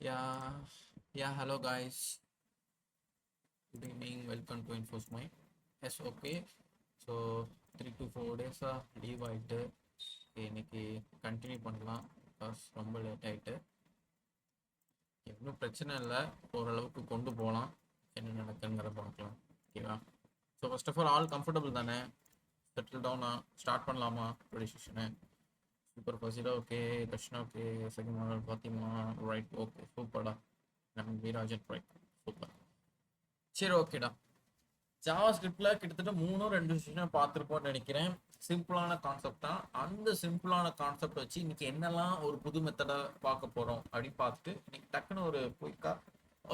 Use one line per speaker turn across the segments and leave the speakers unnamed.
Yeah, yeah, hello guys. Good evening. Welcome to InfoSmart. Yes, okay. So 3 to 4 days leave ஆகிட்டு இன்னைக்கு continue பண்ணலாம் because ரொம்ப late ஆகிட்டு எதுவும் பிரச்சனை இல்லை, ஓரளவுக்கு கொண்டு போகலாம். என்ன நடக்குங்கிற பார்க்கலாம். ஓகேவா? So first of all comfortable தானே? செட்டில் டவுனா ஸ்டார்ட் பண்ணலாமா ப்ரொடியூஷனு? சூப்பர் பசிடா okay, Darshana okay, second model Fathima right okay, சூப்பர்டா. நம்ம வீராஜன் ரைட் சூப்பர். சரி ஓகேடா. ஜாவா ஸ்கிரிப்டில் கிட்டத்தட்ட 3-2 விஷயம் பார்த்துருப்போம்னு நினைக்கிறேன். சிம்பிளான கான்செப்ட் தான். அந்த சிம்பிளான கான்செப்ட் வச்சு இன்னைக்கு என்னெல்லாம் ஒரு புது மெத்தடை பார்க்க போகிறோம் அப்படின்னு பார்த்துட்டு இன்னைக்கு டக்குன்னு ஒரு குயிக்காக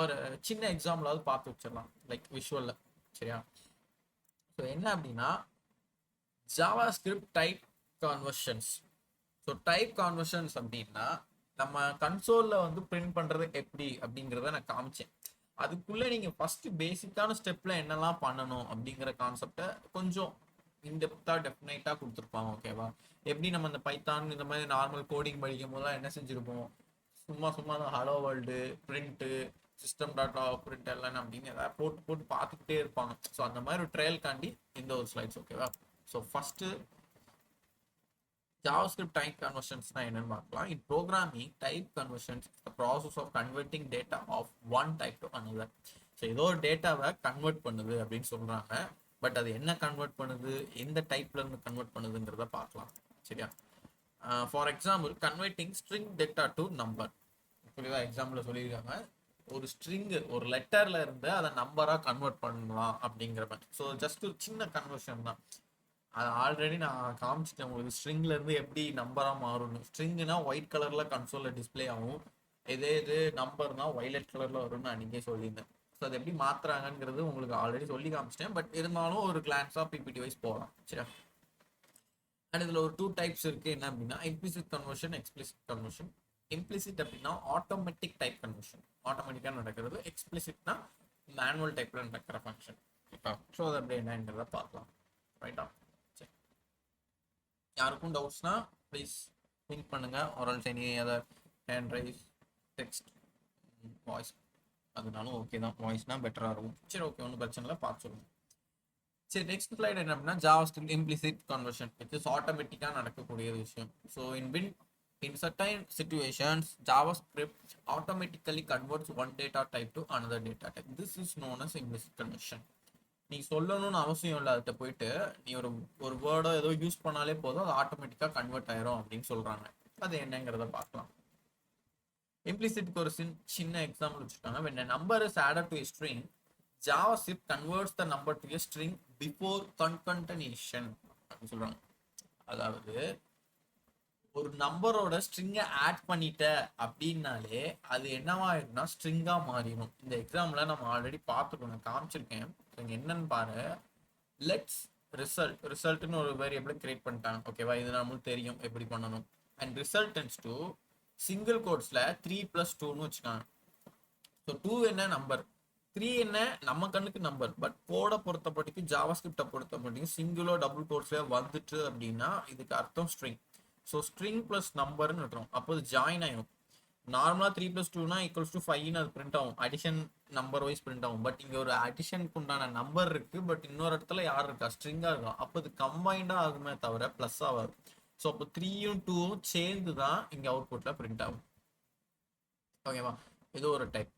ஒரு சின்ன எக்ஸாம்பிளாவது பார்த்து வச்சிடலாம், லைக் விஷுவலில். சரியா? ஸோ என்ன அப்படின்னா JavaScript type conversions. So type conversions அப்படின்னா நம்ம கன்சோலில் வந்து பிரிண்ட் பண்ணுறது எப்படி அப்படிங்கிறத நான் காமிச்சேன். அதுக்குள்ளே நீங்கள் ஃபஸ்ட்டு பேசிக்கான ஸ்டெப்பில் என்னெல்லாம் பண்ணணும் அப்படிங்கிற கான்செப்டை கொஞ்சம் இன்டெப்த்தாக டெஃபினைட்டாக கொடுத்துருப்பாங்க. ஓகேவா? எப்படி நம்ம இந்த பைத்தான் இந்த மாதிரி நார்மல் கோடிங் படிக்கும் போதெல்லாம் என்ன செஞ்சுருப்போம், சும்மா சும்மா தான் hello world print system tata print எல்லாம் அப்படின்னு ஏதாவது போட்டு போட்டு பார்த்துக்கிட்டே இருப்பாங்க. ஸோ அந்த மாதிரி ஒரு ட்ரையல்காண்டி இந்த ஒரு ஸ்லைட்ஸ். ஓகேவா? So first JavaScript type conversions என்னன்னு பார்க்கலாம். In programming, type conversions is the process of converting data of one type to another. So ஏதோ ஒரு டேட்டாவை கன்வெர்ட் பண்ணுது அப்படின்னு சொல்றாங்க. பட் அது என்ன கன்வெர்ட் பண்ணுது, எந்த டைப்ல இருந்து கன்வெர்ட் பண்ணுதுங்கிறத பார்க்கலாம். சரியா? For example converting string data to number. புரியுதா? எக்ஸாம்பிள் சொல்லியிருக்காங்க ஒரு ஸ்ட்ரிங் ஒரு லெட்டர்ல இருந்து அதை நம்பரா கன்வெர்ட் பண்ணலாம் அப்படிங்கிற மாதிரி. ஸோ ஜஸ்ட் ஒரு சின்ன கன்வர்ஷன் தான். அது ஆல்ரெடி நான் காமிச்சிட்டேன் உங்களுக்கு, ஸ்ட்ரிங்ல இருந்து எப்படி நம்பரா மாறும்னு. ஸ்ட்ரிங்னா ஒயிட் கலர்ல கன்சோல்ல டிஸ்பிளே ஆகும், இதே இது நம்பர்னா வயலட் கலர்ல வரும்னு அன்னைக்கே சொல்லியிருந்தேன். ஸோ அது எப்படி மாத்துறாங்கிறது உங்களுக்கு ஆல்ரெடி சொல்லி காமிச்சிட்டேன். பட் இருந்தாலும் ஒரு கிளான்ஸா பிபிடி வைஸ் போகலாம். சரியா? அண்ட் இதுல ஒரு 2 டைப்ஸ் இருக்கு. என்ன அப்படின்னா implicit conversion, explicit conversion. Implicit அப்படின்னா ஆட்டோமேட்டிக் டைப் கன்வர்ஷன், ஆட்டோமேட்டிக்கா நடக்கிறது. எக்ஸ்பிளிசிட்னா மேனுவல் டைப்ல நடக்கிற ஃபங்க்ஷன். ஸோ அது அப்படி என்னங்கிறத பார்க்கலாம். ரைட்டா? யாருக்கும் டவுட்ஸ்னா ப்ளீஸ் திங்க் பண்ணுங்க. Are any other hand raise, text, voice அதனாலும் ஓகே தான். வாய்ஸ்னா பெட்டராக இருக்கும். சரி ஓகே, ஒன்றும் பிரச்சனை இல்லை, பார்த்து சொல்லுங்க. சரி, நெக்ஸ்ட் ஸ்லைட் என்ன அப்படின்னா ஜாவாஸ்கிரிப்ட் இம்ப்ளிசிட் கன்வர்ஷன். இட்ஸ் ஆட்டோமேட்டிக்காக நடக்கக்கூடிய விஷயம். So in certain situations JavaScript automatically converts one data type to another data type. This is known as implicit conversion. நீ சொல்லணும்னு அவசியம் இல்லை, அதுகிட்ட போயிட்டு நீ ஒரு ஒரு வேர்டோ ஏதோ யூஸ் பண்ணாலே போதும், அது ஆட்டோமேட்டிக்காக கன்வெர்ட் ஆயிரும் அப்படின்னு சொல்றாங்க. அது என்னங்கிறத பார்க்கலாம். இம்ப்ளிசிட்க்கு ஒரு சின்ன எக்ஸாம்பிள் வச்சுருக்காங்க. when a number is added to a string, JavaScript converts the number to a string before concatenation அப்படின்னு சொல்றாங்க. அதாவது ஒரு நம்பரோட ஸ்ட்ரிங்கை ஆட் பண்ணிட்ட அப்படின்னாலே அது என்னவாயிரும்னா ஸ்ட்ரிங்கா மாறிடும். இந்த எக்ஸாம்பிள நம்ம ஆல்ரெடி பார்த்துக்கணும், நான் காமிச்சிருக்கேன். என்னன்னு பாரு. லெட்ஸ் ரிசல்ட்னு ஒரு வேரியபிள் கிரியேட் பண்ணிட்டாங்க. ஓகேவா? இது நம்மளுக்கு தெரியும் எப்படி பண்ணணும். அண்ட் ரிசல்டன்ஸ் டு சிங்கிள் கோட்ஸ்ல 3+2ன்னு வச்சுக்காங்க. ஸோ 2 என்ன நம்பர், 3 என்ன நம்ம கண்ணுக்கு நம்பர். பட் கோடை பொறுத்தப்பட்டிக்கு ஜாவாஸ்கிரிப்டை பொறுத்தப்பட்டிக்கு சிங்கிளோ டபுள் கோட்ஸ்ல வந்துட்டு அப்படின்னா இதுக்கு அர்த்தம் ஸ்ட்ரிங். ஸோ ஸ்ட்ரிங் பிளஸ் நம்பர்னு விட்டுரும், அப்போ அது ஜாயின் ஆயிடும். நார்மலா 3+2 ஈக்குவல்ஸ் டு 5 அது பிரிண்ட் ஆகும், அடிஷன் நம்பர் வைஸ் பிரிண்ட் ஆகும். பட் இங்க ஒரு அடிஷனுக்கு உண்டான நம்பர் இருக்கு, பட் இன்னொரு இடத்துல யார் இருக்கா, ஸ்ட்ரிங்கா இருக்கா. அப்போ இது கம்பைண்டா ஆகுமே தவிர பிளஸ் ஆகாது. ஸோ அப்போ 3யும் 2வும் சேர்ந்து தான் இங்க அவுட்புட்ல பிரிண்ட் ஆகும். ஓகேவா? இது ஒரு டைப்.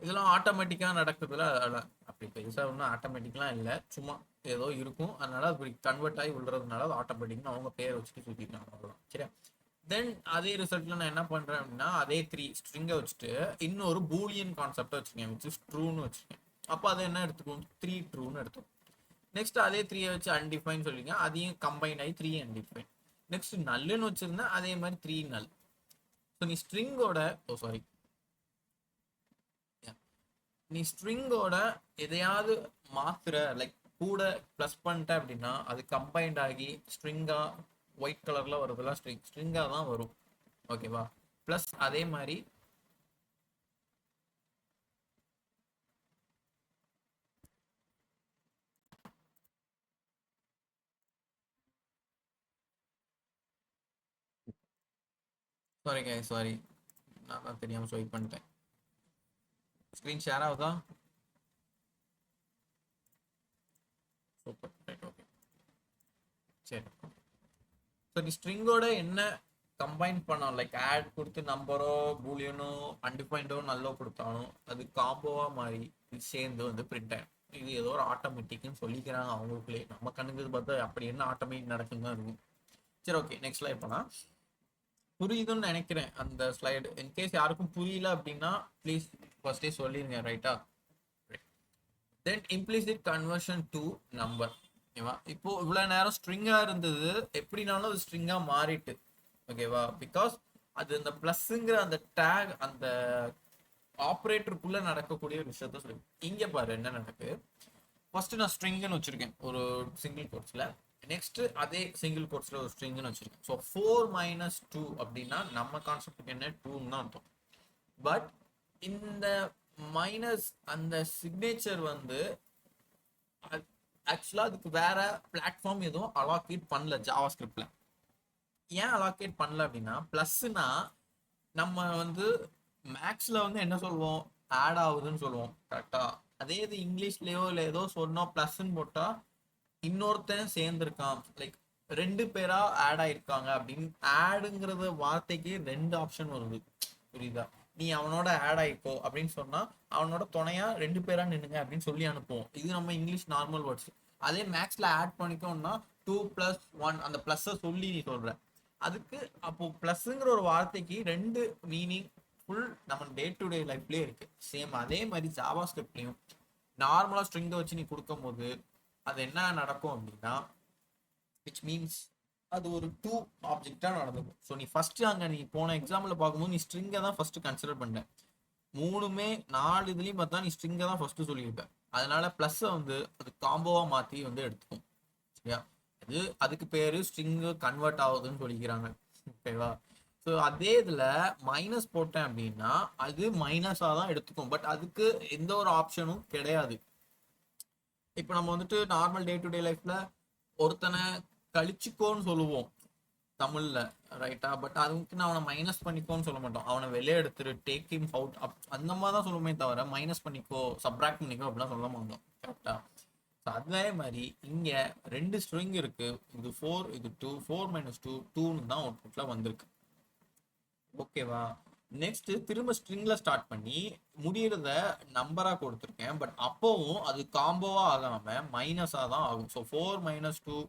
இதெல்லாம் ஆட்டோமேட்டிக்காக நடக்குதுல, அதெல்லாம் அப்படி பெருசாக ஒன்றும் ஆட்டோமேட்டிக்லாம் இல்லை, சும்மா ஏதோ இருக்கும். அதனால அப்படி கன்வெர்ட் ஆகி விழுறதுனால அது ஆட்டோமேட்டிக்னு அவங்க பேர் வச்சுட்டு சுற்றிட்டாங்க, அவ்வளோதான். சரியா? தென் அதே ரிசல்ட்ல நான் என்ன பண்றேன் அப்படின்னா அதே 3 ஸ்ட்ரிங்கை வச்சுட்டு இன்னொரு பூலியன் கான்செப்டை வச்சுருக்கேன், விச் இஸ் ட்ரூன்னு வச்சுருக்கேன். அப்போ அதை என்ன எடுத்துக்கும், 3 ட்ரூன்னு எடுத்துக்கும். நெக்ஸ்ட் அதே 3 வச்சு அன்டிஃபைன் சொல்லிங்க, அதையும் கம்பைன் ஆகி 3 அன்டிஃபைன். நெக்ஸ்ட் நல்லுன்னு வச்சிருந்தேன், அதே மாதிரி 3 நல். ஸோ நீ ஸ்ட்ரிங்கோட நீ ஸ்ட்ரிங்கோட எதையாவது மாத்துற, லைக் கூட ப்ளஸ் பண்ணிட்ட அப்படின்னா அது கம்பைன்ட் ஆகி ஸ்ட்ரிங்கா ஒயிட் கலர்ல வருதுலாம் ஸ்ட்ரிங்கா தான் வரும். ஓகேவா? ப்ளஸ் அதே மாதிரி சாரி நான் தான் தெரியாம ஸ்வைப் பண்ணிட்டேன். ஸ்க்ரீன் ஷேர் ஆகுதா? Super, right, okay. சரி, சரி. ஸ்ட்ரிங்கோட என்ன கம்பைன் பண்ணோம், லைக் ஆட் கொடுத்து நம்பரோ பூலியனோ அன்டிஃபைண்டோ நல்லோ கொடுத்தாலும் அது காம்போவா மாறி இது சேர்ந்து வந்து பிரிண்ட் ஆகும். இது ஏதோ ஒரு ஆட்டோமேட்டிக்னு சொல்லிக்கிறாங்க அவங்களுக்குள்ளே. நம்ம கண்ணுக்கு பார்த்தா அப்படி என்ன ஆட்டோமேட்டிக் நடக்குன்னு தான் இருக்கும். சரி, ஓகே. நெக்ஸ்ட் ஸ்லைட் போனா புரியுதுன்னு நினைக்கிறேன் அந்த ஸ்லைடு. இன்கேஸ் யாருக்கும் புரியல அப்படின்னா ப்ளீஸ் ஃபர்ஸ்டே சொல்லிருங்க, ரைட்டா? தென் இம்ப்ளிசிட் கன்வர்ஷன் டு நம்பர். ஓகேவா? இப்போ இவ்வளவு நேரம் ஸ்ட்ரிங்கா இருந்தது, எப்படினாலும் அது ஸ்ட்ரிங்கா மாறிட்டு. ஓகேவா? பிகாஸ் அது அந்த பிளஸ்ங்கிற அந்த டேக் அந்த ஆப்ரேட்டருக்குள்ள நடக்கக்கூடிய ஒரு விஷயத்த சொல்லி. இங்க பாரு என்ன நடக்கு. ஃபர்ஸ்ட் நான் ஸ்ட்ரிங்னு வச்சிருக்கேன் ஒரு சிங்கிள் கோட்ஸ்ல. நெக்ஸ்ட் அதே சிங்கிள் கோட்ஸ்ல ஒரு ஸ்ட்ரிங்னு வச்சிருக்கேன். ஸோ 4 - 2 அப்படின்னா நம்ம கான்செப்ட் என்ன 2ன்னு தான் அர்த்தம். பட் இந்த மைனஸ் அந்த சிக்னேச்சர் வந்து ஆக்சுவலா அதுக்கு வேற பிளாட்ஃபார்ம் எதுவும் அலாகேட் பண்ணல ஜாவா ஸ்கிரிப்ட்ல. ஏன் அலாகேட் பண்ணல அப்படின்னா, பிளஸ்னா நம்ம வந்து மேக்ஸ்ல வந்து என்ன சொல்லுவோம், ஆட் ஆகுதுன்னு சொல்லுவோம், கரெக்டா? அதே இது இங்கிலீஷ்லயோ இல்லை ஏதோ சொன்னோம் பிளஸ்ன்னு போட்டா இன்னொருத்தன் சேர்ந்துருக்கான், லைக் 2 பேரா ஆட் ஆயிருக்காங்க அப்படின்னு. ஆடுங்கிறத வார்த்தைக்கு 2 ஆப்ஷன் வருது, புரியுதா? நீ அவனோட ஆட் ஆயிக்கோ அப்படின்னு சொன்னா அவனோட துணையா 2 பேரா நின்னுங்க அப்படின்னு சொல்லி அனுப்புவோம். இது நம்ம இங்கிலீஷ் நார்மல் வேர்ட்ஸ். அதே மேக்ஸ்ல ஆட் பண்ணிக்கோன்னா 2 + 1 அந்த பிளஸ் சொல்லி நீ சொல்ற அதுக்கு. அப்போ பிளஸ்ங்கிற ஒரு வார்த்தைக்கு 2 மீனிங் ஃபுல் நம்ம டே டு டே லைஃப்லயே இருக்கு. சேம் அதே மாதிரி ஜாவா ஸ்கிரிப்ட்லயும் நார்மலா ஸ்ட்ரிங்கை வச்சு நீ கொடுக்கும் போது அது என்ன நடக்கும் அப்படின்னா, விச் மீன்ஸ் அது ஒரு 2 ஆப்ஜெக்டா நடந்துக்கும். ஸோ நீ ஃபர்ஸ்ட் அங்க நீ போன எக்ஸாம்பிள் பார்க்கும்போது நீ ஸ்ட்ரிங்கை தான் ஃபர்ஸ்ட் கன்சிடர் பண்ண. 3மே 4 இதுலயும் பார்த்தா நீ ஸ்ட்ரிங்கை தான் ஃபர்ஸ்ட் சொல்லியிருப்ப. அதனால பிளஸ் வந்து அது காம்போவா மாத்தி வந்து எடுத்துக்கும். சரியா? அது அதுக்கு பேரு ஸ்ட்ரிங் கன்வெர்ட் ஆகுதுன்னு சொல்லிக்கிறாங்க. ஓகேவா? ஸோ அதே இதுல மைனஸ் போட்டேன் அப்படின்னா அது மைனஸா தான் எடுத்துக்கும். பட் அதுக்கு எந்த ஒரு ஆப்ஷனும் கிடையாது. இப்போ நம்ம வந்துட்டு நார்மல் டே டு டே லைஃப்ல ஒருத்தனை கழிச்சுக்கோன்னு சொல்லுவோம் தமிழ்ல, ரைட்டா? பட் அதுக்கு நான் அவனை மைனஸ் பண்ணிக்கோன்னு சொல்ல மாட்டோம். அவனை வெளியே எடுத்துரு, டேக் ஹிம் அவுட், அந்த மாதிரி தான் சொல்லுமே தவிர மைனஸ் பண்ணிக்கோ சப்ராக்ட் பண்ணிக்கோ அப்படிலாம் சொல்ல மாட்டோம், கரெக்டா? அதே மாதிரி இங்க 2 ஸ்ட்ரிங் இருக்கு. இது 4, இது 2. 4 - 2 2ன்னு தான் அவுட்புட்ல வந்திருக்கு. ஓகேவா? நெக்ஸ்ட் திரும்ப ஸ்ட்ரிங்ல ஸ்டார்ட் பண்ணி முடியறத நம்பரா கொடுத்துருக்கேன். பட் அப்பவும் அது காம்போவா ஆகாம மைனஸா தான் ஆகும். ஸோ 4 - 2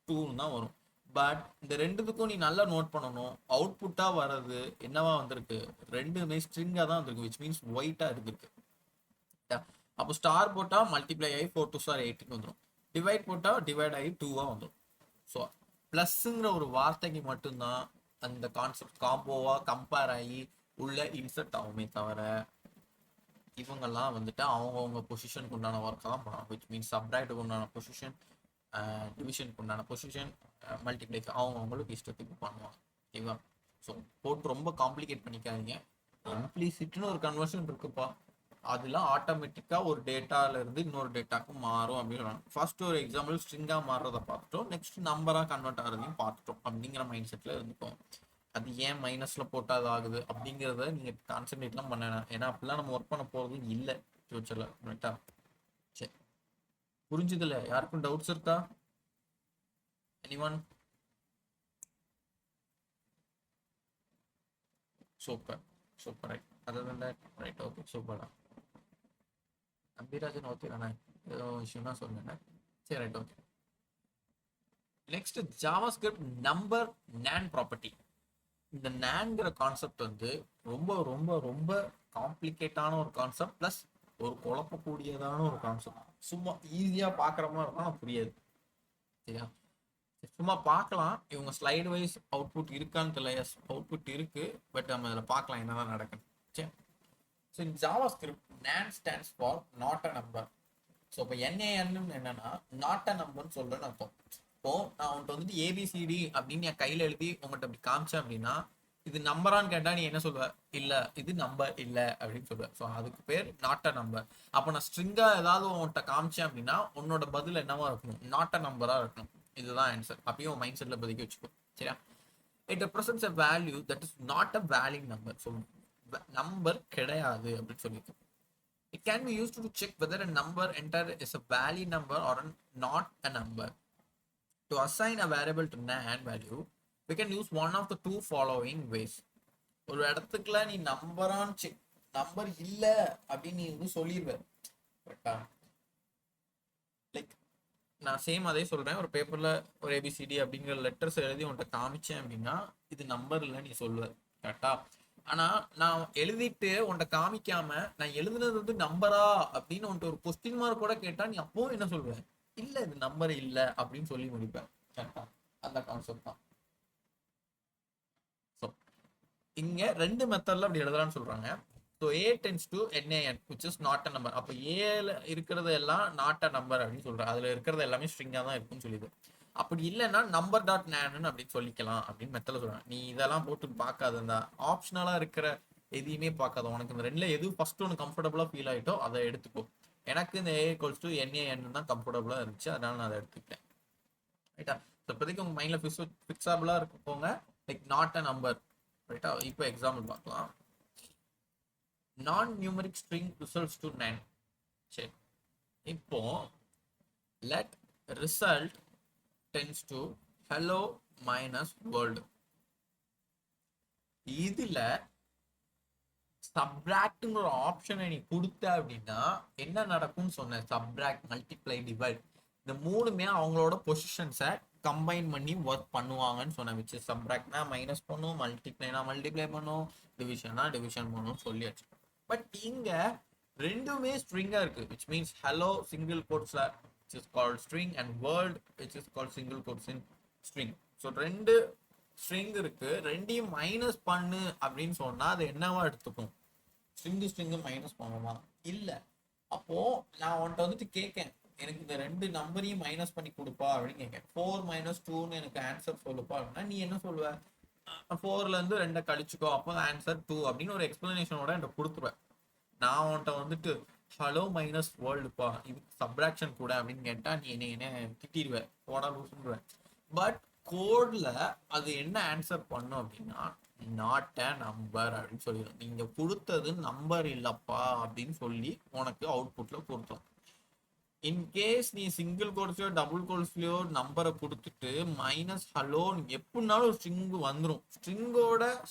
2ன்னு தான் வரும். பட் இந்த ரெண்டுத்துக்கும் நீ நல்லா நோட் பண்ணணும், அவுட்புட்டா வர்றது என்னவா வந்திருக்கு, ரெண்டுமே ஸ்ட்ரிங்கா தான் வந்திருக்கு. விச் மீன்ஸ் ஒயிட்டா இருக்கு. அப்போ ஸ்டார் போட்டா மல்டிப்ளை ஆகி 4 2 - 8 வந்துடும். டிவைட் போட்டா டிவைட் ஆகி 2வா வந்துடும். ஸோ பிளஸ்ங்கிற ஒரு வார்த்தைக்கு மட்டும்தான் அந்த கான்செப்ட் காம்போவா கம்பேர் ஆகி உள்ள இன்சர்ட் ஆகுமே தவிர இவங்கெல்லாம் வந்துட்டு அவங்கவுங்க பொசிஷனுக்கு உண்டான ஒர்க் தான் பண்ணுவாங்க. விச் மீன்ஸ் சப்ராக்டுக்கு உண்டான பொசிஷன், டிவிஷனுக்கு உண்டான பொசிஷன், மல்டிப்ளைக்கு அவங்கவுங்களுக்கு இஷ்டத்துக்கு பண்ணுவாங்க. ஓகேவா? ஸோ போட்டு ரொம்ப காம்ப்ளிகேட் பண்ணிக்காதீங்க. இம்ப்ளிசிட்னு ஒரு கன்வர்ஷன் இருக்குப்பா, அதெல்லாம் ஆட்டோமேட்டிக்கா ஒரு டேட்டால இருந்து இன்னொரு டேட்டாக்கு மாறும் அப்படின்னு. ஃபர்ஸ்ட் ஒரு எக்ஸாம்பிள் ஸ்ட்ரிங்கா மாறுறத பார்த்துட்டோம். நெக்ஸ்ட் நம்பரா கன்வெர்ட் ஆகிறதையும் பார்த்துட்டோம். அப்படிங்கிற மைண்ட் செட்ல இருந்துக்கும். அது ஏன் மைனஸ்ல போட்டா அது ஆகுது அப்படிங்கிறத நீங்க கான்சென்ட்ரேட்லாம் பண்ண. ஏன்னா அப்படிலாம் நம்ம ஒர்க் பண்ண போறது இல்லை ஃபியூச்சர்ல, ரைட்டா? சரி, புரிஞ்சுதுல? யாருக்கும் டவுட்ஸ் இருக்கா? Anyone? Super, super, right. Other than that, right, okay, சூப்பர்டா. அம்பிராஜன் ஓகே தானே? ஏதோ விஷயம்னா சொல்லுங்க. சரி, right, okay. Next JavaScript number NaN property. இந்த நேன்ங்கிற கான்செப்ட் வந்து ரொம்ப ரொம்ப ரொம்ப காம்ப்ளிகேட்டான ஒரு கான்செப்ட், பிளஸ் ஒரு குழப்பக்கூடியதான ஒரு கான்செப்ட். சும்மா ஈஸியா பாக்குற மாதிரி இருக்கும், ஆனால் புரியாது. சரியா? சும்மா பார்க்கலாம். இவங்க ஸ்லைடு வைஸ் அவுட்புட் இருக்கான்னு தெரியல. எஸ், அவுட்புட் இருக்கு. பட் நம்ம இதில் பார்க்கலாம் என்னதான் நடக்குது. சரி. ஸோ இந்த JavaScript NaN stands for not a number. So இப்போ NaN என்னன்னா நாட் அ நம்பர்னு சொல்றேன்னு அர்த்தம். இப்போ நான் உன்கிட்ட வந்துட்டு ABCD அப்படின்னு என் கையில எழுதி உங்கள்கிட்ட அப்படி காமிச்சேன் அப்படின்னா இது நம்பரான்னு கேட்டா நீ என்ன சொல்வ? இல்ல இது நம்பர் இல்ல அப்படின்னு சொல்லுவ. ஸோ அதுக்கு பேர் நாட் அ நம்பர். அப்போ நான் ஸ்ட்ரிங்கா ஏதாவது உன்கிட்ட காமிச்சேன் அப்படின்னா உன்னோட பதில் என்னவா இருக்கணும்? நாட் அ நம்பரா இருக்கணும். இதுதான் ஆன்சர். அப்பயும் மைண்ட் செட்ல பதிக்க வச்சுக்கோ. சரியா? It represents a value that is not a valid number. So number கிடையாது அப்படின்னு சொல்லியிருக்கோம். It can be used to check whether a number entered is a valid number or not a number. To assign a variable to NaN value, we can use one of the two following ways. ஒரு இடத்துக்குள்ள நீ நம்பரான் check number இல்லை அப்படின்னு நீ வந்து சொல்லிடுவேன். கரெக்டா? Like நான் சேம் அதே சொல்றேன். ஒரு பேப்பர்ல ஒரு ஏபிசிடி அப்படிங்கிற லெட்டர்ஸ் எழுதி உன்கிட்ட காமிச்சேன் அப்படின்னா இது நம்பர் இல்லை நீ சொல்லுவ. கரெக்டா? ஆனா நான் எழுதிட்டு உன்கிட்ட காமிக்காம நான் எழுதுனது வந்து நம்பரா அப்படின்னு உன்கிட்ட ஒரு கொஸ்டின் மார்க் கூட கேட்டா நீ அப்பவும் என்ன சொல்லுவேன்? இல்ல இது நம்பர் இல்லை அப்படின்னு சொல்லி முடிப்பேன். கரெக்டா? அந்த கான்செப்ட் தான். ஸோ இங்க ரெண்டு மெத்தட்ல அப்படி எழுதலாம்னு சொல்றாங்க. So A tends to NaN which is not a number. அப்போ ஏல இருக்கிறது எல்லாம் நாட் அ நம்பர் அப்படின்னு சொல்றாங்க. அதுல இருக்கிறது எல்லாமே ஸ்ட்ரிங்கா தான் இருக்குன்னு சொல்லிது. அப்படி இல்லைன்னா நம்பர் டாட் நேன்னு அப்படின்னு சொல்லிக்கலாம் அப்படின்னு மெத்தட்ல சொல்றாங்க. நீ இதெல்லாம் போட்டு பார்க்காத, இந்த ஆப்ஷனலா இருக்கிற எதையுமே பார்க்காத. உனக்கு இந்த ரெண்டுல எது ஃபர்ஸ்ட் ஒன்று கம்ஃபர்டபுளா ஃபீல் ஆயிட்டோ அதை எடுத்துக்கோ. எனக்கு இந்த A ஈக்குவல்ஸ் டு NaN தான் கம்ஃபர்டபுளா இருந்துச்சு, அதனால நான் அதை எடுத்துக்கிட்டேன். ரைட்டா? ஸோ இப்போதைக்கு உங்க மைண்ட்ல ஃபிக்ஸபிளா இருக்கு போங்க. Like not a number. ரைட்டா? இப்போ எக்ஸாம்பிள் பார்க்கலாம். நான் நியூமரிக் ஸ்ட்ரிங் ரிசல்ட்ஸ் டு 9. சரி, இப்போ let result tends to hello minus world. இதுல சப்ராக்ட்ங்கிற ஒரு ஆப்ஷனை நீ கொடுத்த அப்படின்னா என்ன நடக்கும்னு சொன்ன? சப்ராக்ட், மல்டிப்ளை, டிவைட் இந்த மூணுமே அவங்களோட பொசிஷன்ஸை கம்பைன் பண்ணி ஒர்க் பண்ணுவாங்கன்னு சொன்னேன். விச் சப்ராக்ட்னா மைனஸ் பண்ணும், மல்டிப்ளைனா மல்டிப்ளை பண்ணும், டிவிஷனா டிவிஷன் பண்ணும் சொல்லியாச்சு. பட் இங்க ரெண்டுமே ஸ்ட்ரிங்கா இருக்கு. விச் மீன்ஸ் ஹலோ சிங்கிள் கோட்ஸ்ல which is called string and world which is called single quotes in string. So ரெண்டு ஸ்ட்ரிங் இருக்கு. ரெண்டையும் மைனஸ் பண்ணு அப்படின்னு சொன்னா அது என்னவா எடுத்துக்கும்? ஸ்ட்ரிங் மைனஸ் பண்ணுமா? இல்ல. அப்போ நான் உன்கிட்ட வந்துட்டு கேட்கேன், எனக்கு இந்த ரெண்டு நம்பரையும் மைனஸ் பண்ணி கொடுப்பா அப்படின்னு கேட்கேன். 4 - 2ன்னு எனக்கு ஆன்சர் சொல்லுப்பா அப்படின்னா நீ என்ன சொல்லுவ? 4ல இருந்து 2 கழிச்சுக்கோ, அப்போ ஆன்சர் 2 அப்படின்னு ஒரு எக்ஸ்பிளனேஷனோட என்கிட்ட கொடுத்துருவேன். நான் உன்கிட்ட வந்துட்டு ஹலோ மைனஸ் வேர்ல்டுப்பா இது சப்ராக்ஷன் கூட அப்படின்னு கேட்டா நீ என்ன திட்டிடுவேன், போடா லூசுன்றுவேன். பட் கோட்ல அது என்ன ஆன்சர் பண்ணும் அப்படின்னா நாட் அ நம்பர் அப்படின்னு சொல்லிடும். நீங்க கொடுத்தது நம்பர் இல்லப்பா அப்படின்னு சொல்லி உனக்கு அவுட்புட்ல கொடுத்தோம். இன்கேஸ் நீ சிங்கிள் கோட்ஸ்லயோ டபுள் கோட்ஸ்லயோ நம்பரை கொடுத்துட்டு மைனஸ் ஹலோ எப்படினாலும் ஒரு ஸ்ட்ரிங் வந்துடும்.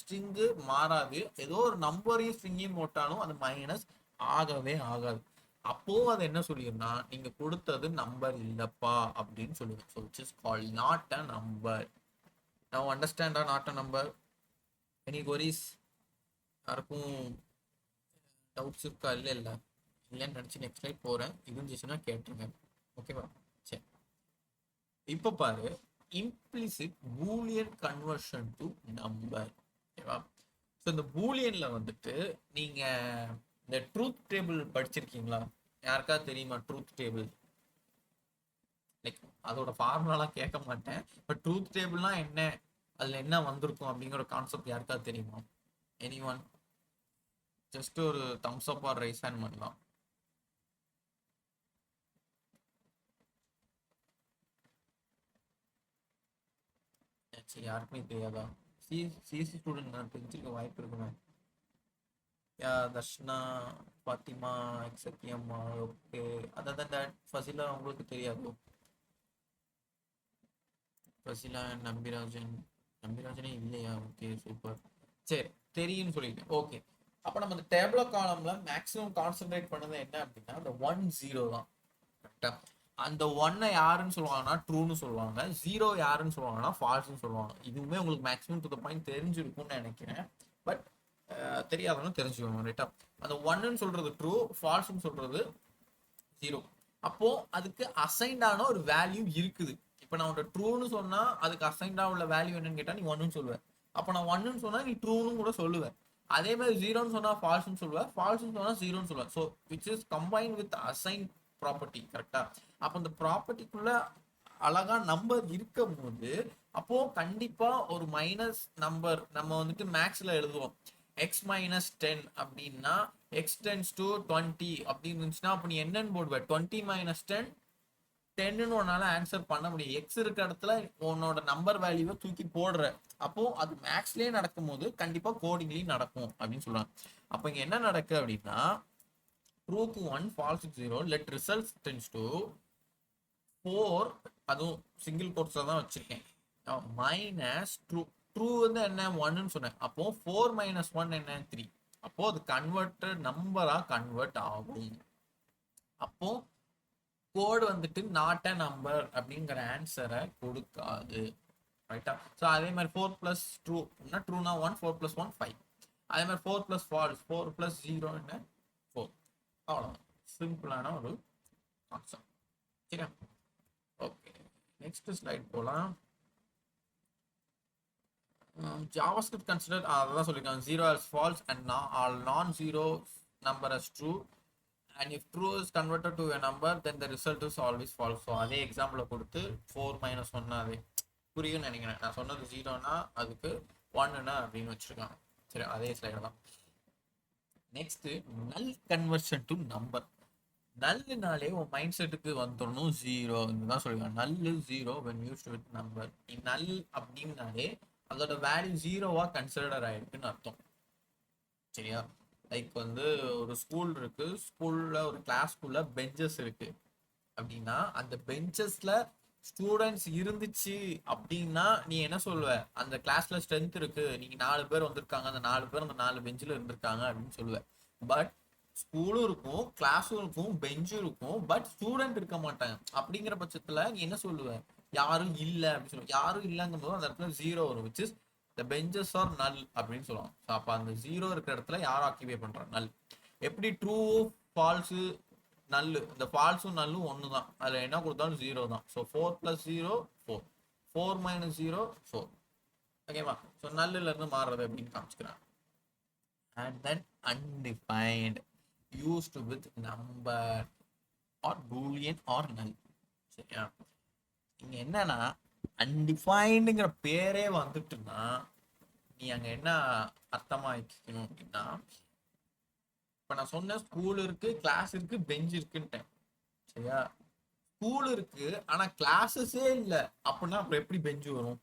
ஸ்ட்ரிங்கு மாறாது. ஏதோ ஒரு நம்பரையும் ஸ்ட்ரிங்கையும் போட்டாலும் அது மைனஸ் ஆகவே ஆகாது. அப்போ அது என்ன சொல்லிடும்னா நீங்க கொடுத்தது நம்பர் இல்லப்பா அப்படின்னு சொல்லுவோம். So which is called not a number. Now அண்டர்ஸ்டாண்டா not a number? Any queries? யாருக்கும் டவுட்ஸ் இருக்கா? இல்லை இல்லை இல்லைன்னு நினச்சி நெக்ஸ்ட் டைம் போகிறேன். இருந்துச்சுன்னா கேட்டுருங்க. ஓகேவா? சரி, இப்போ பாரு, implicit Boolean conversion to number. ஓகேவா? ஸோ இந்த பூலியன்ல வந்துட்டு நீங்க இந்த ட்ரூத் டேபிள் படிச்சிருக்கீங்களா? யாருக்காவது தெரியுமா ட்ரூத் டேபிள்? லைக் அதோட ஃபார்முலாலாம் கேட்க மாட்டேன். பட் ட்ரூத் டேபிள்னா என்ன, அதில் என்ன வந்திருக்கும் அப்படிங்கிற கான்செப்ட் யாருக்காவது தெரியுமா? Any one? ஜஸ்ட் ஒரு thumbs up or raise hand பண்ணலாம். யாருக்குமே தெரியாதா? சிஎஸ்சி ஸ்டூடெண்ட் நான் தெரிஞ்சிருக்க வாய்ப்பு இருக்குமே. யா தர்ஷனா, ஃபாத்திமா, எக்ஸக்கியம்மா. ஓகே, அதான் டேட் ஃபசிலா உங்களுக்கு தெரியாது? ஃபசிலா, நம்பிராஜனே இல்லையா? Okay super. சரி, தெரியும்னு சொல்லிட்டேன். ஓகே, அப்போ நம்ம இந்த டேபிளோ காலம்ல மேக்ஸிமம் கான்சென்ட்ரேட் பண்ணது என்ன அப்படின்னா அந்த 1 0 தான். கரெக்டா? அந்த 1 யாருன்னு சொல்லுவாங்கன்னா ட்ரூன்னு சொல்லுவாங்க, 0 யாருன்னு சொல்லுவாங்கன்னா ஃபால்ஸ்ன்னு சொல்லுவாங்க. இதுவுமே உங்களுக்கு மேக்ஸிமம் டு த பாயிண்ட் தெரிஞ்சிருக்கும்னு நினைக்கிறேன். பட் தெரியாதவங்க தெரிஞ்சுக்கோங்க. ரைட்டா? அந்த 1ன்னு சொல்றது ட்ரூ, ஃபால்ஸ்ன்னு சொல்றது 0. அப்போ அதுக்கு அசைன்டான ஒரு வேல்யூ இருக்குது. இப்போ நான் உன்ட்ட ட்ரூன்னு சொன்னா அதுக்கு அசைன்டா உள்ள வேல்யூ என்னன்னு கேட்டா நீ 1ன்னு சொல்லுவேன். அப்போ நான் 1ன்னு சொன்னா நீ ட்ரூன்னு கூட சொல்லுவேன். அதே மாதிரி 0ன்னு சொன்னா ஃபால்ஸ்ன்னு சொல்லுவேன், ஃபால்ஸ்ன்னு சொன்னா 0ன்னு சொல்லுவேன். So which is combine with assign property. கரெக்டா? அப்போ இந்த ப்ராப்பர்ட்டிக்குள்ள அழகா நம்பர் இருக்கும் போது அப்போ கண்டிப்பா ஒரு மைனஸ் நம்பர் நம்ம வந்துட்டு மேக்ஸ்ல எழுதுவோம். எக்ஸ் மைனஸ் 10 அப்படின்னா எக்ஸ் டென்ஸ் டு 20 அப்படின்னு இருந்துச்சுன்னா அப்போ நீ என்னன்னு போடுவ? 20 - 10 10ன்னு உன்னால ஆன்சர் பண்ண முடியும். எக்ஸ் இருக்க இடத்துல உன்னோட நம்பர் வேல்யூவை தூக்கி போடுற. அப்போ அது மேக்ஸ்லயே நடக்கும் போது கண்டிப்பா கோடிங்லயும் நடக்கும் அப்படின்னு சொல்றாங்க. அப்போ இங்க என்ன நடக்கு அப்படின்னா ட்ரூக்கு 1 ஃபால்ஸுக்கு 0 லெட் ரிசல்ட்ஸ் டென்ஸ் டு 4, அதுவும் சிங்கிள் கோட்ஸ்ல தான் வச்சிருக்கேன், மைனஸ் ட்ரூ. ட்ரூ வந்து என்ன 1ன்னு சொன்னேன், அப்போ 4 மைனஸ் 1 என்ன 3. அப்போ அது கன்வெர்டட் நம்பரா கன்வெர்ட் ஆகும். அப்போ கோடு வந்துட்டு நாட் அ நம்பர் அப்படிங்கிற ஆன்சரை கொடுக்காது. ரைட்டா? ஸோ அதே மாதிரி 4 ப்ளஸ் ட்ரூ ட்ரூனா 1, 4 ப்ளஸ் 1 5. அதே மாதிரி 4 ப்ளஸ் ஃபால்ஸ் 4 ப்ளஸ் 0 என்ன 4. அவ்வளோதான், சிம்பிளான ஒரு கான்செப்ட். சரியா? ஓகே, நெக்ஸ்ட் ஸ்லைட் போகலாம். JavaScript consider அதான் சொல்லியிருக்காங்க, 0 as false and all non-zero number as true, and if true is converted to a number then the result is always false. So அதே எக்ஸாம்பிளை கொடுத்து 4 மைனஸ் 1 அதே புரியும்னு நினைக்கிறேன். நான் சொன்னது 0னா அதுக்கு 1னா அப்படின்னு வச்சிருக்காங்க. சரி, அதே ஸ்லைடு தான். நெக்ஸ்ட், நல் கன்வர்ஷன் டு நம்பர். நல்லுனாலே உன் மைண்ட் செட்டுக்கு வந்துடணும் 0 தான் சொல்லுவாங்க. நல்லு 0 when used with number. நல் அப்படின்னாலே அதோட வேல்யூ 0வா கன்சிடர் ஆயிருக்குன்னு அர்த்தம். சரியா? லைக் வந்து ஒரு ஸ்கூல் இருக்கு, ஸ்கூல்ல ஒரு கிளாஸ்க்குள்ள பெஞ்சஸ் இருக்கு அப்படின்னா அந்த பெஞ்சஸ்ல ஸ்டூடெண்ட்ஸ் இருந்துச்சு அப்படின்னா நீ என்ன சொல்லுவ, அந்த கிளாஸ்ல ஸ்ட்ரென்த் இருக்கு, நீங்க 4 பேர் வந்திருக்காங்க, அந்த 4 பேர் அந்த 4 பெஞ்சில் இருந்திருக்காங்க அப்படின்னு சொல்லுவ. பட் ஸ்கூலும் இருக்கும், கிளாஸும் இருக்கும், பெஞ்சும் இருக்கும், பட் ஸ்டூடெண்ட் இருக்க மாட்டாங்க. அப்படிங்கிற பட்சத்துல நீ என்ன சொல்லுவ, யாரும் இல்லை அப்படின்னு சொல்லுவோம். யாரும் இல்லைங்கும் போது அந்த இடத்துல 0 வரும், which is the benches are null அப்படின்னு சொல்லுவாங்க. ஸோ அப்போ அந்த 0 இருக்கிற இடத்துல யாரும் ஆக்கிபை பண்றாங்க, நல். எப்படி ட்ரூ ஃபால்ஸு நல்லு, இந்த ஃபால்ஸும் நல்லும் ஒன்று தான், அதில் என்ன கொடுத்தாலும் 0 தான். ஸோ 4 + 0 4, 4 - 0 4. ஓகேவா? ஸோ நல்லுல இருந்து மாறுறது அப்படின்னு காமிச்சுக்கிறாங்க. And then undefined, used with number or boolean or null. சரியா? இங்க என்னன்னா அன்டிஃபைன்டுங்கிற பேரே வந்துட்டுன்னா நீ அங்க என்ன அர்த்தமாக்கணும் அப்படின்னா, இப்ப நான் சொன்ன ஸ்கூல் இருக்கு, கிளாஸ் இருக்கு, பெஞ்ச் இருக்குன்ட்டேன். சரியா? ஸ்கூல் இருக்கு ஆனா கிளாஸஸே இல்லை அப்படின்னா அப்புறம் எப்படி பெஞ்சு வரும்?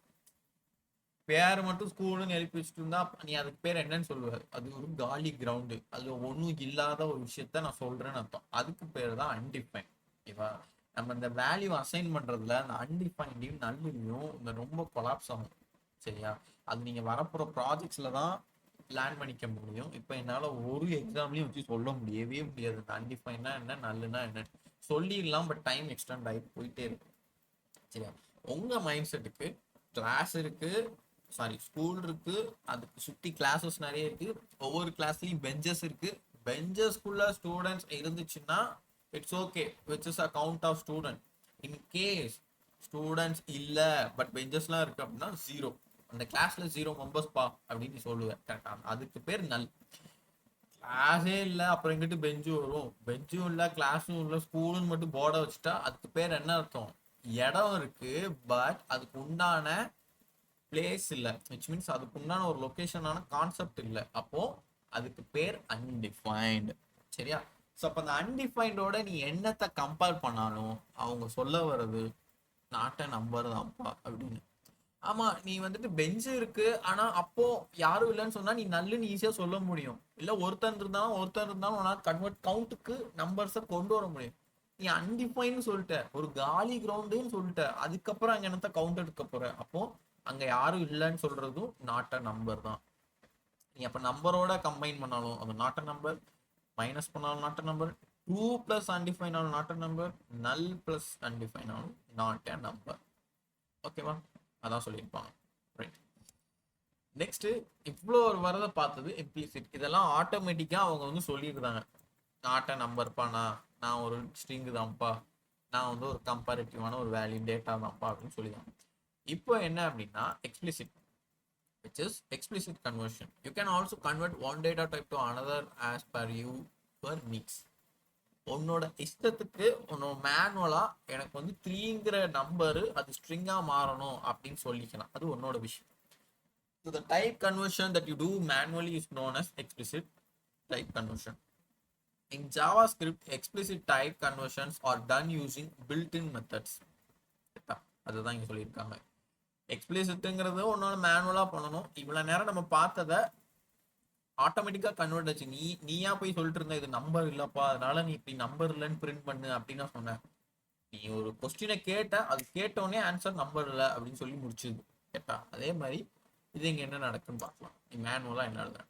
பேர் மட்டும் ஸ்கூலுன்னு எழுப்பி வச்சுட்டு இருந்தா நீ அதுக்கு பேர் என்னன்னு சொல்லுவாரு? அது ஒரு காலி கிரவுண்டு, அது ஒன்றும் இல்லாத ஒரு விஷயத்த நான் சொல்றேன்னு அர்த்தம். அதுக்கு பேர் தான் அன்டிஃபைன். ஓகேவா? நம்ம இந்த வேல்யூ அசைன் பண்றதுல அந்த அன்டிஃபைன்டையும் நல்லையும் இந்த ரொம்ப கொலாப்ஸ் ஆகும். சரியா? அது நீங்க வரப்போற ப்ராஜெக்ட்ஸ்ல தான் பிளான் பண்ணிக்க முடியும். இப்போ என்னால ஒரு எக்ஸாம்லயும் வச்சு சொல்ல முடியவே முடியாது இந்த அன்டிஃபைன்னா என்ன, நல்லுன்னா என்ன சொல்லிடலாம், பட் டைம் எக்ஸ்டெண்ட் ஆகி போயிட்டே இருக்கு. சரியா? உங்க மைண்ட் செட்டுக்கு கிளாஸ் இருக்கு, சாரி ஸ்கூல் இருக்கு, அதுக்கு சுற்றி கிளாஸஸ் நிறைய இருக்கு, ஒவ்வொரு கிளாஸ்லயும் பெஞ்சஸ் இருக்கு, பெஞ்சஸ்குள்ள ஸ்டூடெண்ட்ஸ் இருந்துச்சுன்னா it's okay, which is a count of student. In case students இல்லை பட் பெஞ்சஸ்லாம் இருக்கு அப்படின்னா 0, அந்த கிளாஸ்ல 0 மெம்பர்ஸ் பா அப்படின்னு சொல்லுவேன். கரெக்டா? அதுக்கு பேர் நல். கிளாஸே இல்லை அப்புறம் எங்கிட்டு பெஞ்சும் வரும், பெஞ்சும் இல்லை கிளாஸும் இல்லை ஸ்கூலுன்னு மட்டும் போர்டை வச்சுட்டா அதுக்கு பேர் என்ன அர்த்தம்? இடம் இருக்கு பட் அதுக்கு உண்டான பிளேஸ் இல்லை, விச் மீன்ஸ் அதுக்கு உண்டான ஒரு லொக்கேஷனான கான்செப்ட் இல்லை. அப்போ அதுக்கு பேர் அன்டிஃபைன்டு. சரியா? ஸோ அப்போ அந்த அன்டிஃபைண்டோட நீ என்னத்தை கம்பேர் பண்ணாலும் அவங்க சொல்ல வர்றது நாட்ட நம்பர் தான்ப்பா அப்படின்னு. ஆமா, நீ வந்துட்டு பெஞ்சு இருக்கு ஆனா அப்போ யாரும் இல்லைன்னு சொன்னா நீ நல்லுன்னு ஈஸியா சொல்ல முடியும். இல்ல ஒருத்தன் இருந்தாலும் உன்னால கன்வெர்ட் கவுண்ட்டுக்கு நம்பர்ஸை கொண்டு வர முடியும். நீ அன்டிஃபைன்னு சொல்லிட்ட, ஒரு காலி கிரவுண்டுன்னு சொல்லிட்ட, அதுக்கப்புறம் அங்க என்னத்த கவுண்ட் எடுக்க போற? அப்போ அங்க யாரும் இல்லைன்னு சொல்றதும் நாட் அ நம்பர் தான். நீ அப்ப நம்பரோட கம்பைன் பண்ணாலும் அது நாட் அ நம்பர், மைனஸ் பண்ணாலும் நாட் அ நம்பர், 2 + அன்டிஃபைன் ஆனாலும் நாட் அ நம்பர், நல் + அன்டிஃபைன் ஆனாலும் நாட் அ நம்பர். ஓகேவா? அதான் சொல்லியிருப்பாங்க. ரைட். நெக்ஸ்ட், இவ்வளோ ஒரு வரதை பார்த்தது இம்ப்ளிசிட். இதெல்லாம் ஆட்டோமேட்டிக்கா அவங்க வந்து சொல்லியிருந்தாங்க, நாட் அ நம்பர்ப்பா, நான் ஒரு ஸ்ட்ரிங் தான்ப்பா, நான் வந்து ஒரு கம்பேரிட்டிவான ஒரு வேல்யூ டேட்டா தான்ப்பா அப்படின்னு சொல்லிடுவாங்க. இப்போ என்ன அப்படின்னா explicit, which is explicit conversion. You can also convert one data type to another as per your needs. உன்னோட இஷ்டத்துக்கு உன்னோட மேனுவலா எனக்கு வந்து 3ங்கிற நம்பரு அது ஸ்ட்ரிங்கா மாறணும் அப்படின்னு சொல்லிக்கலாம், அது உன்னோட விஷயம். So the type conversion that you do manually is known as explicit type conversion. In JavaScript, explicit type conversions are done using built-in methods. அதுதான் இங்க சொல்லியிருக்காங்க. எக்ஸ்பிளிசிட்ங்கிறது உன்னோட மேனுவலா பண்ணணும். இவ்வளவு நேரம் நம்ம பார்த்ததை ஆட்டோமேட்டிக்காக கன்வெர்ட் ஆச்சு. நீயா போய் சொல்லிட்டு இருந்த இது நம்பர் இல்லப்பா, அதனால நீ இப்படி நம்பர் இல்லைன்னு பிரிண்ட் பண்ணு அப்படின்னு நான் சொன்னேன். நீ ஒரு கொஸ்டினை கேட்ட, அது கேட்டோடனே ஆன்சர் நம்பர் இல்லை அப்படின்னு சொல்லி முடிச்சுது கேட்டா. அதே மாதிரி இது இங்க என்ன நடக்குன்னு பார்க்கலாம். நீ மேனுவலா என்ன எழுதுறேன்.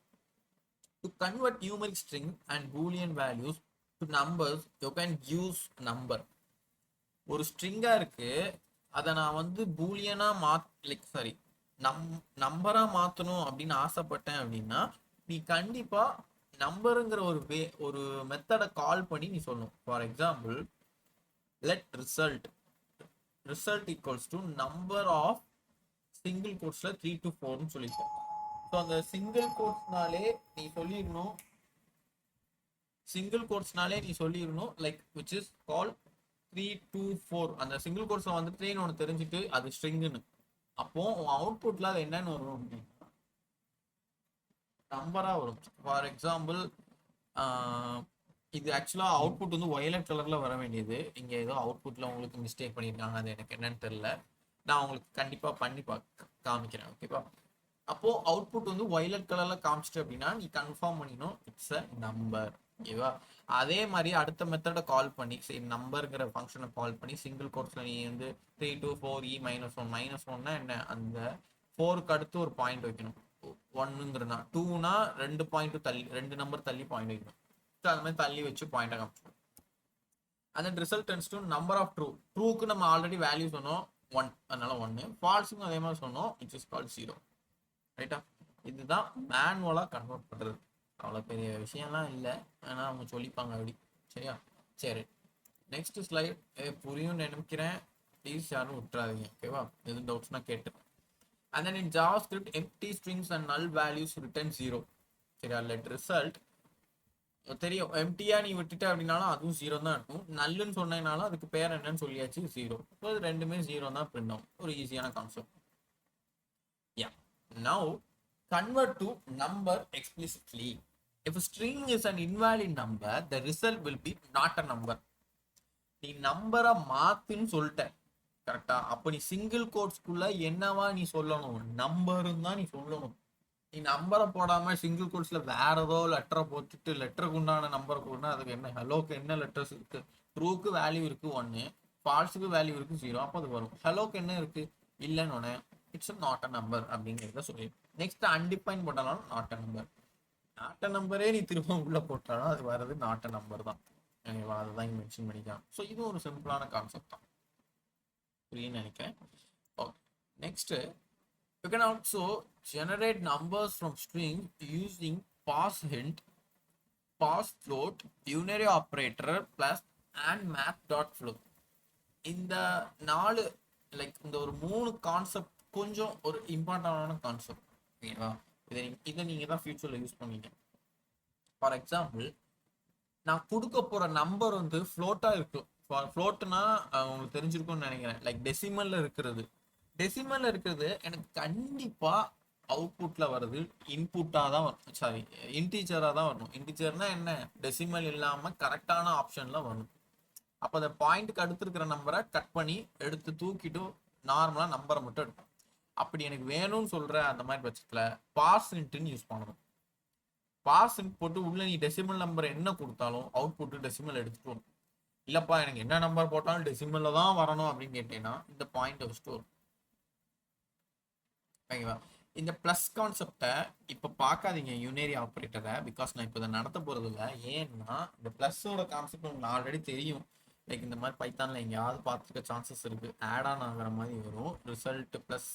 To convert numeric string and Boolean values to numbers you can use number. ஒரு ஸ்ட்ரிங்கா இருக்கு, அதை நான் வந்து பூலியனா லைக் சாரி நம்பரா மாத்தணும் அப்படின்னு ஆசைப்பட்டேன் அப்படின்னா நீ கண்டிப்பா நம்பருங்கிற ஒரு மெத்தடை கால் பண்ணி நீ சொல்லணும். For example, let result equals to number of சிங்கிள் கோட்ஸ்ல 3 to 4 சொல்லிட்டேன். ஸோ அந்த சிங்கிள் கோட்ஸ்னாலே நீ சொல்லிடணும் like which is call 3 to 4. அந்த சிங்கிள் கோட்ஸ்ல வந்து 3 ஒன்று தெரிஞ்சுட்டு அது ஸ்ட்ரிங்குன்னு. அப்போ உன் அவுட்புட்ல அது என்னன்னு வரும் அப்படின்னா நம்பரா வரும். ஃபார் எக்ஸாம்பிள், இது ஆக்சுவலா அவுட்புட் வந்து வயலட் கலர்ல வர வேண்டியது. இங்க ஏதோ அவுட்புட்ல உங்களுக்கு மிஸ்டேக் பண்ணியிருக்காங்க, அது எனக்கு என்னன்னு தெரியல. நான் உங்களுக்கு கண்டிப்பா பண்ணி காமிக்கிறேன். ஓகேவா? அப்போ அவுட்புட் வந்து வயலட் கலர்ல காமிச்சிட்டு அப்படின்னா நீ கன்ஃபார்ம் பண்ணிக்கணும் இட்ஸ் அ நம்பர். ஓகேவா? அதே மாதிரி அடுத்த மெத்தடை கால் பண்ணி சரி நம்பருங்கிற ஃபங்க்ஷனை கால் பண்ணி சிங்கிள் கோட்ஸ்ல நீ வந்து 3 to 4 e -1 என்ன, அந்த 4க்கு அடுத்து ஒரு பாயிண்ட் வைக்கணும். 1ங்கிறனா 2னா 2 பாயிண்ட் தள்ளி 2 நம்பர் தள்ளி பாயிண்ட் வைக்கணும். அது மாதிரி தள்ளி வச்சு பாயிண்டை காமிச்சிடும். அந்த ரிசல்ட் டென்ஸ் டு நம்பர் ஆஃப் ட்ரூக்கு நம்ம ஆல்ரெடி வேல்யூ சொன்னோம் 1, அதனால 1. ஃபால்ஸுக்கும் அதே மாதிரி சொன்னோம், இட்ஸ் இஸ் கால்ட் 0. ரைட்டா? இதுதான் மேனுவலா கன்வெர்ட் பண்றது. அவ்வளோ பெரிய விஷயம்லாம் இல்லை, ஆனால் அவங்க சொல்லிப்பாங்க அப்படி. சரியா? சரி, நெக்ஸ்ட் ஸ்லைட் புரியும்னு நினைக்கிறேன். ப்ளீஸ் யாரும் விட்டுறாதீங்க. ஓகேவா? எதுவும் டவுட்ஸ்னா கேட்டு. And then in JavaScript, empty strings and null values return 0. சரியா? let result தெரியும், எம்டியா நீ விட்டுட்ட அப்படின்னாலும் அதுவும் 0 தான் இருக்கும். நல்லுன்னு சொன்னதுனால அதுக்கு பேர் என்னன்னு சொல்லியாச்சு 0. ஸோ அது ரெண்டுமே 0 தான் பிரிண்ட் ஆகும். ஒரு ஈஸியான concept. Yeah, now convert to number explicitly. If a string is an invalid number, the result will be not a number. நீ நம்பரை மாத்துன்னு சொல்லிட்ட கரெக்டா? அப்ப நீ சிங்கிள் கோட்ஸ்குள்ள என்னவா நீ சொல்லணும்? நம்பருன்னு தான் நீ சொல்லணும். நீ நம்பரை போடாம சிங்கிள் கோட்ஸ்ல வேற ஏதோ லெட்டரை போட்டுட்டு லெட்டருக்கு உண்டான நம்பரை போடனா அதுக்கு என்ன? ஹலோக்கு என்ன லெட்டர்ஸ் இருக்கு? ட்ரூக்கு வேல்யூ இருக்கு 1, ஃபால்ஸுக்கு வேல்யூ இருக்கு 0. அப்போ அது வரும். ஹலோக்கு என்ன இருக்கு? இல்லைன்னு ஒன்று, இட்ஸ் நாட் அ நம்பர் அப்படிங்கிறத சொல்லி. நெக்ஸ்ட் அன்டிஃபைன் போட்டாலும் not a number. Not a நம்பரே நீ திரும்ப உள்ள போட்டாலும் அது வர்றது நாட் அ நம்பர் தான். அதுதான் இங்கே மென்ஷன் பண்ணிக்கலாம். ஸோ இது ஒரு சிம்பிளான கான்செப்ட் தான், புரியுன்னு நினைக்கிறேன். Okay, next you can also generate numbers from string using pass hint, pass float, unary operator plus and math.flow. இந்த 4 லைக் இந்த ஒரு 3 கான்செப்ட் கொஞ்சம் ஒரு இம்பார்ட்டன்டான கான்செப்ட். ஓகேவா? இதை நீங்க தான் ஃபியூச்சர்ல யூஸ் பண்ணுவீங்க. ஃபார் எக்ஸாம்பிள், நான் கொடுக்க போற நம்பர் வந்து ஃப்ளோட்டா இருக்கு. ஃப்ளோட்னா உங்களுக்கு தெரிஞ்சிருக்கும்னு நினைக்கிறேன். லைக் டெசிமல்ல இருக்கிறது எனக்கு கண்டிப்பா அவுட்புட்ல வருது இன்புட்டா தான் வரும். சாரி, இன்டீஜரா தான் வரணும். இன்டீஜர்னா என்ன? டெசிமல் இல்லாம கரெக்டான ஆப்ஷன்ல வரணும். அப்போ அந்த பாயிண்ட்டுக்கு அடுத்து இருக்கிற நம்பரை கட் பண்ணி எடுத்து தூக்கிட்டு நார்மலா நம்பரை மட்டும் எடுக்கும். அப்படி எனக்கு வேணும்னு சொல்ற அந்த மாதிரி பட்சத்துல பாஸ் இன்ட்னு யூஸ் பண்ணணும். பாஸ் இன்ட் போட்டு உள்ள நீ டெசிமல் நம்பர் என்ன கொடுத்தாலும் அவுட்புட் டெசிமல் எடுத்துட்டு வரும். இல்லப்பா எனக்கு என்ன நம்பர் போட்டாலும் டெசிமல்ல தான் வரணும் அப்படின்னு கேட்டீங்கன்னா இந்த பாயிண்ட் வச்சுட்டு வரும். ஓகேவா? இந்த பிளஸ் கான்செப்டை இப்போ பார்க்காதீங்க யூனரி ஆப்ரேட்டரை, பிகாஸ் நான் இப்போ இதை நடத்த போகிறது இல்லை. ஏன்னா இந்த ப்ளஸ்ஸோட கான்செப்ட் உங்களுக்கு ஆல்ரெடி தெரியும். லைக் இந்த மாதிரி பைத்தானில் எங்கேயாவது பார்த்துக்க சான்சஸ் இருக்குது. ஆட் ஆன் ஆகிற மாதிரி வரும். ரிசல்ட் ப்ளஸ்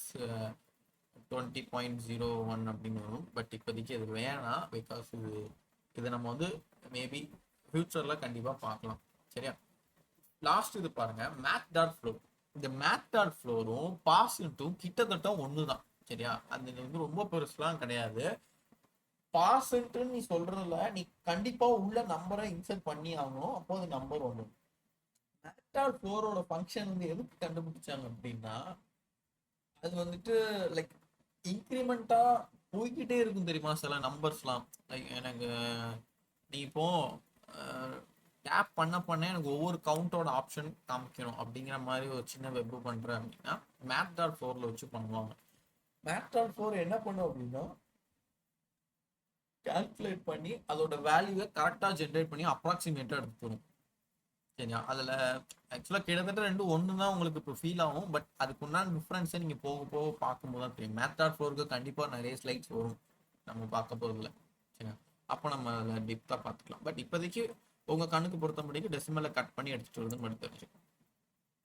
20.01 அப்படின்னு வரும். பட் இப்போதைக்கு அது வேணாம், பிகாஸ் இது நம்ம வந்து மேபி ஃபியூச்சரில் கண்டிப்பாக பார்க்கலாம். சரியா? லாஸ்ட் இது பாருங்க, math.flow. இந்த math.flowரும் பாஸ் இன்ட்டும் கிட்டத்தட்ட ஒன்று தான். சரியா? அது வந்து ரொம்ப பெருசுலாம் கிடையாது. பாஸ் இன்ட்னு நீ சொல்றதுல நீ கண்டிப்பா உள்ள நம்பரை இன்சர்ட் பண்ணி ஆகணும். அப்போ அது நம்பர் ஒன்று. math.flowரோட ஃபங்க்ஷன் வந்து எதுக்கு கண்டுபிடிச்சாங்க அப்படின்னா, அது வந்துட்டு லைக் இன்க்ரிமெண்டா போய்கிட்டே இருக்கும் தெரியுமா சில நம்பர்ஸ்லாம். லைக் எனக்கு நீ இப்போ டேப் பண்ண எனக்கு ஒவ்வொரு கவுண்டோட ஆப்ஷன் காமிக்கணும் அப்படிங்கிற மாதிரி ஒரு சின்ன வெப் பண்றேன் அப்படின்னா math.4ல வச்சு பண்ணுவாங்க. math.4 என்ன பண்ணும் அப்படின்னா கால்குலேட் பண்ணி அதோட வேல்யூவை கரெக்டாக ஜென்ரேட் பண்ணி அப்ராக்சிமேட்டாக எடுத்து வரும். சரியா? அதில் ஆக்சுவலாக கிட்டத்தட்ட ரெண்டும் ஒன்று தான் உங்களுக்கு இப்போ ஃபீல் ஆகும். பட் அதுக்கு உண்டான டிஃப்ரென்ஸை நீங்கள் போக போக பார்க்கும்போது தான் தெரியும். Math.4க்கு கண்டிப்பாக நிறைய ஸ்லைட்ஸ் வரும் நம்ம பார்க்க போகிறதுல. சரியா? அப்போ நம்ம அதில் டிப்தாக பார்த்துக்கலாம். பட் இப்போதைக்கு உங்கள் கண்ணுக்கு பொறுத்த முடியும் டெசிமலை கட் பண்ணி எடுத்துகிட்டு வருதுன்னு மட்டும் தெரிஞ்சுக்கணும்.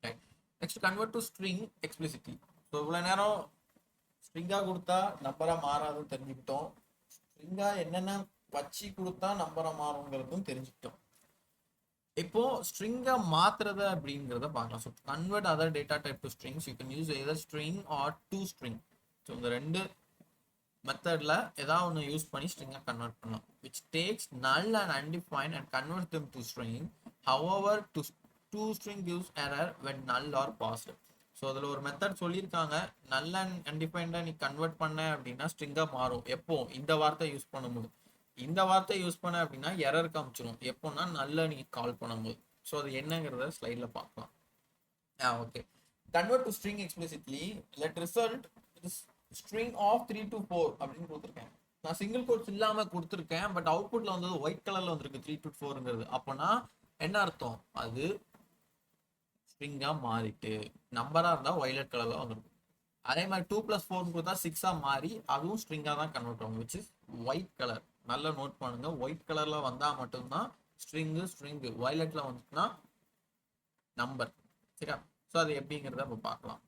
Right. Next convert to string explicitly. So இவ்வளோ நேரம் ஸ்ட்ரிங்காக கொடுத்தா நம்பராக மாறாதுன்னு தெரிஞ்சுக்கிட்டோம். ஸ்ட்ரிங்காக என்னென்ன வச்சு கொடுத்தா நம்பராக மாறுங்கிறதும் தெரிஞ்சுக்கிட்டோம். இப்போ ஸ்ட்ரிங்கை மாத்துறது அப்படிங்கிறத பார்க்கலாம். So convert other data type to strings you can use either string or to string. So இந்த ரெண்டு மெத்தடில் ஏதாவது ஒன்று யூஸ் பண்ணி ஸ்ட்ரிங்கை கன்வெர்ட் பண்ணலாம். Which takes null and undefined and converts them to string. However, to string gives error when null or passed. So அதில் ஒரு மெத்தட் சொல்லியிருக்காங்க. null and undefined நீ கன்வெர்ட் பண்ண அப்படின்னா ஸ்ட்ரிங்காக மாறும். எப்போ இந்த வார்த்தை யூஸ் பண்ணும்போது. இந்த வார்த்தை யூஸ் பண்ண அப்படின்னா எரர் காமிச்சிடும். எப்போன்னா நல்ல நீங்க கால் பண்ணும்போது. ஸோ அது என்னங்கிறத ஸ்லைட்ல பார்க்கலாம். Okay. Convert to string explicitly let result string of 3 to 4 அப்படின்னு கொடுத்துருக்கேன். நான் சிங்கிள் கோட்ஸ் இல்லாம கொடுத்துருக்கேன். பட் அவுட்புட்ல வந்து ஒயிட் கலர்ல வந்திருக்கு 3 to 4ங்கிறது. அப்போனா என்ன அர்த்தம்? அது ஸ்ட்ரிங்கா மாறிட்டு நம்பரா இருந்தா வயலட் கலர்ல வந்துருக்கும். அதே மாதிரி 2 + 4 கொடுத்தா 6 மாறி அதுவும் ஸ்ட்ரிங்கா தான் கன்வெர்ட் ஆகும். Which is white colour. நல்லா நோட் பண்ணுங்க. ஒயிட் கலர்ல வந்தா மட்டும்தான் ஸ்ட்ரிங்கு. வயலட்ல வந்துச்சுன்னா நம்பர். சரியா? ஸோ அது எப்படிங்கிறத இப்போ பார்க்கலாம்.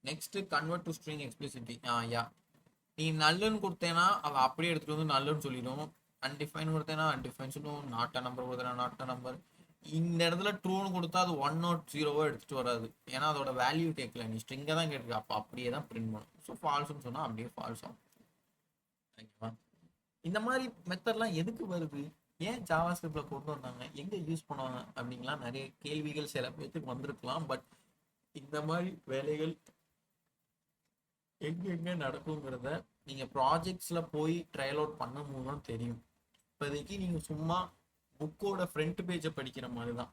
Next convert to string explicitly. Yeah நீ நல்லுன்னு கொடுத்தேன்னா அவள் அப்படியே எடுத்துட்டு வந்து நல்லுன்னு சொல்லிடும். அன்டிஃபைன் கொடுத்தேன்னா அன்டிஃபைன் சொல்லுவோம். நாட் அ நம்பர் கொடுத்தேன்னா நாட் அ நம்பர். இந்த இடத்துல ட்ரூன்னு கொடுத்தா அது 1 or 0 எடுத்துட்டு வராது. ஏன்னா அதோட வேல்யூ கேட்கல, நீ ஸ்ட்ரிங்கை தான் கேட்குற. அப்போ அப்படியே தான் பிரிண்ட் பண்ணும். ஸோ ஃபால்ஸ்ன்னு சொன்னால் அப்படியே ஃபால்ஸ் ஆகும். ஓகேவா? இந்த மாதிரி மெத்தட்லாம் எதுக்கு வருது? ஏன் ஜாவா ஸ்கிரிப்ட்ல கொண்டு வந்தாங்க? எங்க யூஸ் பண்ணுவாங்க அப்படிங்கலாம் நிறைய கேள்விகள் சில பேருக்கு வந்திருக்கலாம். பட் இந்த மாதிரி வேலைகள் எங்க நடக்குங்கிறத நீங்க ப்ராஜெக்ட்ஸ்ல போய் ட்ரையல் அவுட் பண்ணும்போது தான் தெரியும். இப்போதைக்கு நீங்க சும்மா புக்கோட ஃப்ரண்ட் பேஜை படிக்கிற மாதிரி தான்.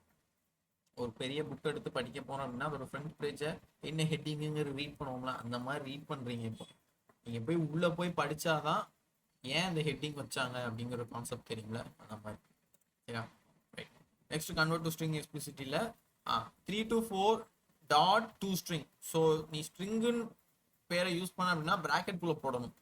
ஒரு பெரிய புக் எடுத்து படிக்க போறோம் அப்படின்னா அதோட ஃப்ரண்ட் பேஜை என்ன ஹெட்டிங்குங்கிற ரீட் பண்ணுவோம்ல, அந்த மாதிரி ரீட் பண்றீங்க. இப்போ நீங்க போய் உள்ள போய் படிச்சாதான் ஏன் இந்த ஹெட்டிங் வச்சாங்க அப்படிங்கிற கான்செப்ட் தெரியுங்களா, அந்த மாதிரி. சரியா? Right. Next convert to string எக்ஸ்பிளிசிட்டியில் 3 to 4 dot to string. So நீ ஸ்ட்ரிங்குன்னு பேரை யூஸ் பண்ண அப்படின்னா பிராக்கெட் குள்ள போடணும்.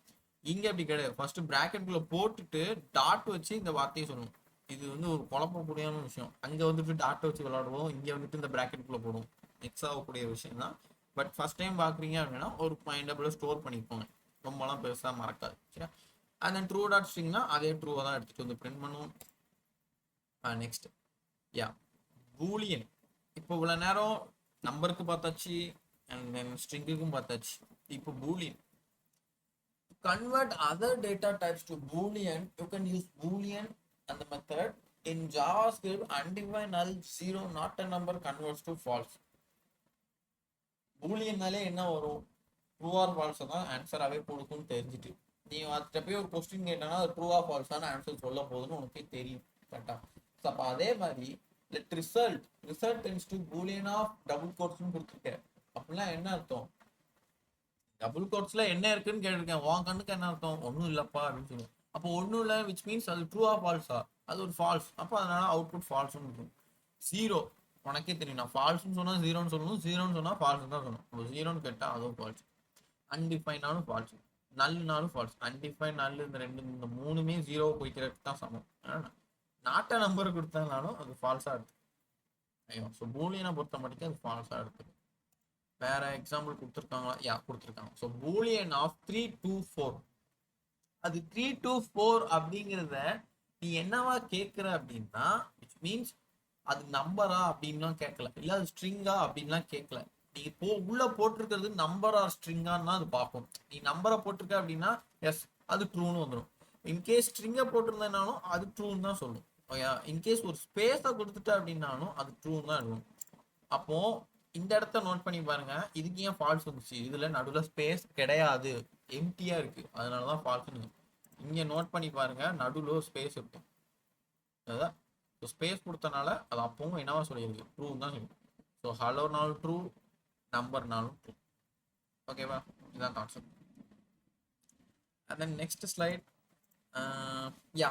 இங்க அப்படி கிடையாது. ஃபர்ஸ்ட் பிராக்கெட் குள்ள போட்டுட்டு டாட் வச்சு இந்த வார்த்தையை சொல்லணும். இது வந்து ஒரு குழப்பக்கூடியான விஷயம். அங்க வந்துட்டு டாட் வச்சு விளையாடுவோம், இங்க வந்துட்டு இந்த பிராக்கெட் குள்ள போடுவோம். மிக்ஸ் ஆகக்கூடிய விஷயம் தான். பட் ஃபர்ஸ்ட் டைம் பாக்குறீங்க அப்படின்னா ஒரு மைண்டபிள் ஸ்டோர் பண்ணிக்கோங்க. ரொம்பலாம் பெருசா மறக்காது. சரியா? அண்ட் தென் ட்ரூ டாட் ஸ்ட்ரிங்னா அதே ட்ரூவை தான் எடுத்துட்டு வந்து பிரிண்ட் பண்ணுவோம். Next Boolean. இப்போ இவ்வளவு நேரம் நம்பருக்கு பார்த்தாச்சு அண்ட் தென் ஸ்ட்ரிங்குக்கும் பார்த்தாச்சு. இப்போ Boolean. Convert other data types to Boolean. You can use Boolean and the method in JavaScript. Undefined null 0 not a number converts to false. Booleanனாலே என்ன வரும்? ட்ரூ ஆர் ஃபால்ஸ் தான் ஆன்சராகவே கொடுக்கும்னு தெரிஞ்சுட்டு நீ அதை போய் ஒரு கொஸ்டின் கேட்டனா அது ட்ரூ ஆர் ஃபால்ஸான ஆன்சர் சொல்ல போகுதுன்னு உனக்கே தெரியும். கரெக்டா? ஸோ அப்போ அதே மாதிரி லெட் ரிசல்ட் டென்ஸ் டு பூலியன் ஆஃப் டபுள் கோட்ஸ்னு கொடுத்துருக்கேன். அப்படின்னா என்ன அர்த்தம்? டபுள் கோட்ஸ்ல என்ன இருக்குன்னு கேட்டிருக்கேன். உன் கண்ணுக்கு என்ன அர்த்தம்? ஒன்றும் இல்லப்பா அப்படின்னு சொல்லுவேன். அப்போ ஒன்றும் இல்லை விச் மீன்ஸ் அது ட்ரூ ஆர் ஃபால்ஸா? அது ஒரு ஃபால்ஸ். அப்போ அதனால அவுட்புட் ஃபால்ஸ்னு இருக்கும். 0 உனக்கே தெரியும். நான் ஃபால்ஸ்னு சொன்னா 0ன்னு சொல்லணும், 0ன்னு சொன்னா ஃபால்ஸ் தான் சொல்லணும். இப்போ 0ன்னு கேட்டா அதுவும் ஃபால்ஸ். அன்டிஃபைனாலும் ஃபால்ஸ், நல்லுனாலும் ஃபால்ஸ். அன்டிஃபைன் நல்லு இந்த மூணுமே 0 குறிக்கிறதுக்கு தான் சமம். நாட்ட நம்பர் கொடுத்தாலும் அது ஃபால்ஸா இருக்கு. ஐயோ, ஸோ பூலியனை பொறுத்த மட்டும் அது ஃபால்ஸா இருக்கு. வேற எக்ஸாம்பிள் கொடுத்துருக்காங்களா? யா, கொடுத்துருக்காங்க. So Boolean of 3 to 4. அது 3 to 4 அப்படிங்கிறத நீ என்னவா கேட்குற அப்படின்னா விச் மீன்ஸ் அது நம்பரா அப்படின்லாம் கேட்கல, இல்லை அது ஸ்ட்ரிங்கா அப்படின்லாம் கேட்கல. நீ உள்ள போட்டிருக்கிறது நம்பரா ஸ்ட்ரிங்கான்னு தான் அது பார்க்கும். நீ நம்பரை போட்டிருக்க அப்படின்னா எஸ் அது ட்ரூன்னு வந்துடும். இன்கேஸ் ஸ்ட்ரிங்கை போட்டிருந்தேனாலும் அது ட்ரூன்னு தான் சொல்லும். ஓகே? இன்கேஸ் ஒரு ஸ்பேஸை கொடுத்துட்ட அப்படின்னாலும் அது ட்ரூன்னு தான் இருக்கும். அப்போ இந்த இடத்த நோட் பண்ணி பாருங்க. இதுக்கு ஏன் ஃபால்ஸ் வந்துச்சு? இதுல நடுவில் ஸ்பேஸ் கிடையாது, எம்டியா இருக்கு, அதனாலதான் ஃபால்ஸ்னு. இங்க நோட் பண்ணி பாருங்க, நடுவில் ஸ்பேஸ் இருக்கு. அதான் ஸ்பேஸ் கொடுத்தனால அது அப்பவும் என்னவா சொல்லியிருக்கு? ட்ரூ தான் சொல்லியிருக்கு. ஸோ ஹலோனாலும் ட்ரூ, நம்பர்னாலும் ட்ரூ. ஓகேவா? இதுதான் concept. And then next slide yeah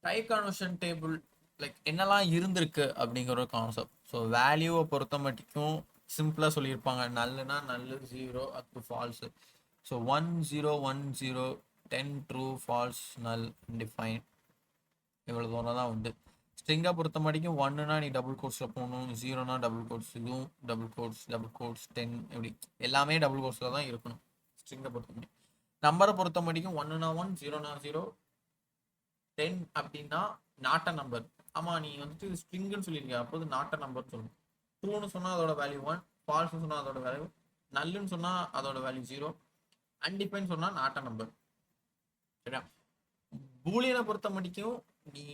type conversion table like என்னெல்லாம் இருந்திருக்கு அப்படிங்கிற ஒரு கான்செப்ட். ஸோ வேல்யூவை பொறுத்த மட்டும் சிம்பிளாக சொல்லியிருப்பாங்க. நல்லுனா நல்லு, 0 up to falls. So 1 0 1 0 10 true falls நல் டிஃபைன் இவ்வளோ தூரம் தான் உண்டு. ஸ்ட்ரிங்கை பொறுத்த மட்டும் 1னா நீ டபுள் கோட்ஸில் போகணும், 0னா டபுள் கோட்ஸ், இதுவும் டபுள் கோட்ஸ் 10 இப்படி எல்லாமே டபுள் கோட்ஸில் தான் இருக்கணும் ஸ்ட்ரிங்கை பொறுத்த மட்டும். நம்பரை பொறுத்த மட்டும் 1னா 1 0னா 0 10 அப்படின்னா நாட்ட நம்பர். ஆமாம், நீ வந்துட்டு ஸ்ட்ரிங்குன்னு சொல்லியிருக்க, அப்போது நாட்ட நம்பர் சொல்லணும். ட்ரூன்னு சொன்னால் அதோட வேல்யூ 1, ஃபால்ஸ்னு சொன்னால் அதோட வேல்யூ, நல்லுன்னு சொன்னால் அதோட வேல்யூ 0, அன்டிஃபைன் சொன்னால் நாட்ட நம்பர். சரியா? பூலியனை பொறுத்த மட்டும் நீ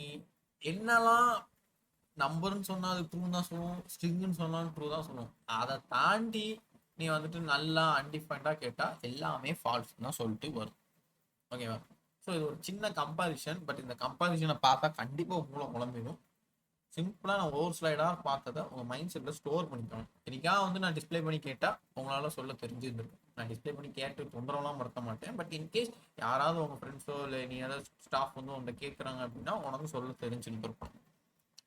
என்னெல்லாம் நம்பர்னு சொன்னால் அது ட்ரூ தான் சொல்லுவோம், ஸ்ட்ரிங்குன்னு சொன்னாலும் ட்ரூ தான் சொல்லுவோம். அதை தாண்டி நீ வந்துட்டு நல்லா அன்டிஃபைண்டாக கேட்டால் எல்லாமே ஃபால்ஸ் தான் சொல்லிட்டு வரும். ஓகேவா? ஸோ இது ஒரு சின்ன கம்பாரிஷன். பட் இந்த கம்பாரிஷனை பார்த்தா கண்டிப்பாக மூளை குழம்பிடும். சிம்பிளாக நான் ஒவ்வொரு ஸ்லைடாக பார்த்ததை உங்கள் மைண்ட் செட்டில் ஸ்டோர் பண்ணிக்கணும். எனக்காக வந்து நான் டிஸ்பிளே பண்ணி கேட்டால் உங்களால் சொல்ல தெரிஞ்சிருந்துருக்கும். நான் டிஸ்பிளே பண்ணி கேட்டு தொந்தரவுலாம் மறக்க மாட்டேன். பட் இன்கேஸ் யாராவது உங்கள் ஃப்ரெண்ட்ஸோ இல்லை நீ ஏதாவது ஸ்டாஃப் வந்து உங்களை கேட்குறாங்க அப்படின்னா உனக்கு சொல்ல தெரிஞ்சுருந்துருக்கும்.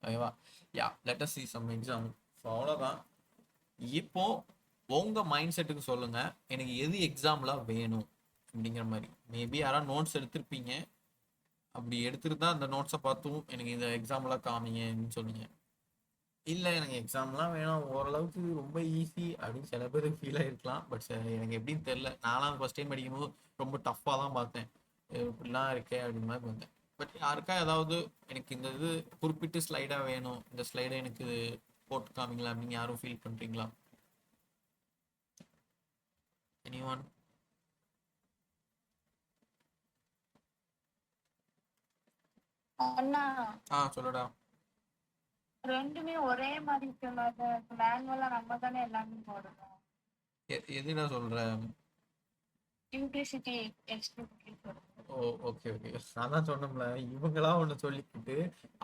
ஓகேவா? Yeah let us see some example. So அவ்வளோதான். இப்போ உங்கள் மைண்ட் செட்டுக்கு சொல்லுங்கள், எனக்கு எது எக்ஸாம்பிளாக வேணும் அப்படிங்கிற மாதிரி. மேபி யாராவது நோட்ஸ் எடுத்திருப்பீங்க. அப்படி எடுத்துட்டு தான் அந்த நோட்ஸை பார்த்தும் எனக்கு இந்த எக்ஸாம்பிளாக காமிங்கன்னு சொன்னீங்க. இல்லை எனக்கு எக்ஸாம்லாம் வேணும், ஓரளவுக்கு ரொம்ப ஈஸி அப்படின்னு சில பேருக்கு ஃபீல் ஆகிருக்கலாம். பட் எனக்கு எப்படின்னு தெரில. நானும் ஃபஸ்ட் டைம் படிக்கும்போது ரொம்ப டஃப்பாக தான் பார்த்தேன். இப்படிலாம் இருக்கே அப்படின்னு மாதிரி பார்த்தேன். பட் யாருக்கா ஏதாவது எனக்கு இந்த இது குறிப்பிட்டு ஸ்லைடாக வேணும், இந்த ஸ்லைடை எனக்கு போட்டு காமிங்களா அப்படின்னு யாரும் ஃபீல் பண்ணுறீங்களா? எனிஒன்?
அண்ணா
சொல்லுடா.
ரெண்டுமே ஒரே மாதிரி சொல்லாத, மேனுவலா நம்ம தானே எல்லாமே போடணும்.
எதுடா சொல்ற?
சிம்பிளிசிட்டி எக்ஸ்பிளிசிட்டி
ஓ ஓகே ஓகே. நான் தான் சொன்னோம்ல, இவங்களா ஒன்று சொல்லிக்கிட்டு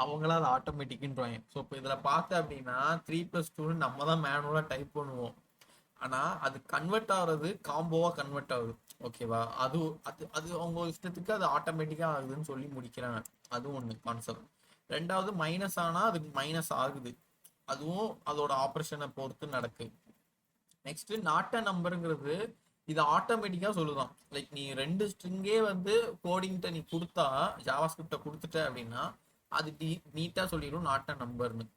அவங்களா அதை ஆட்டோமேட்டிக்ன்றாங்க. ஸோ இப்போ இதில் பார்த்த அப்படின்னா 3+2 நம்ம தான் மேனுவலாக டைப் பண்ணுவோம். ஆனால் அது கன்வெர்ட் ஆகுறது காம்போவாக கன்வெர்ட் ஆகுது. ஓகேவா? அது அது அது அவங்க இஷ்டத்துக்கு அது ஆட்டோமேட்டிக்காக ஆகுதுன்னு சொல்லி முடிக்கிறாங்க. அதுவும் ஒன்று கான்செப்ட். ரெண்டாவது மைனஸ் ஆனால் அதுக்கு மைனஸ் ஆகுது. அதுவும் அதோட ஆப்ரேஷனை பொறுத்து நடக்குது. நெக்ஸ்ட் நாட்ட நம்பருங்கிறது இது ஆட்டோமேட்டிக்காக சொல்லுதான். லைக் நீ 2 ஸ்ட்ரிங்கே வந்து கோடிங்கிட்ட நீ கொடுத்தா, ஜாவாஸ்கிரிப்டை கொடுத்துட்ட அப்படின்னா அது நீட்டாக சொல்லிடும் நாட்ட நம்பர்னு.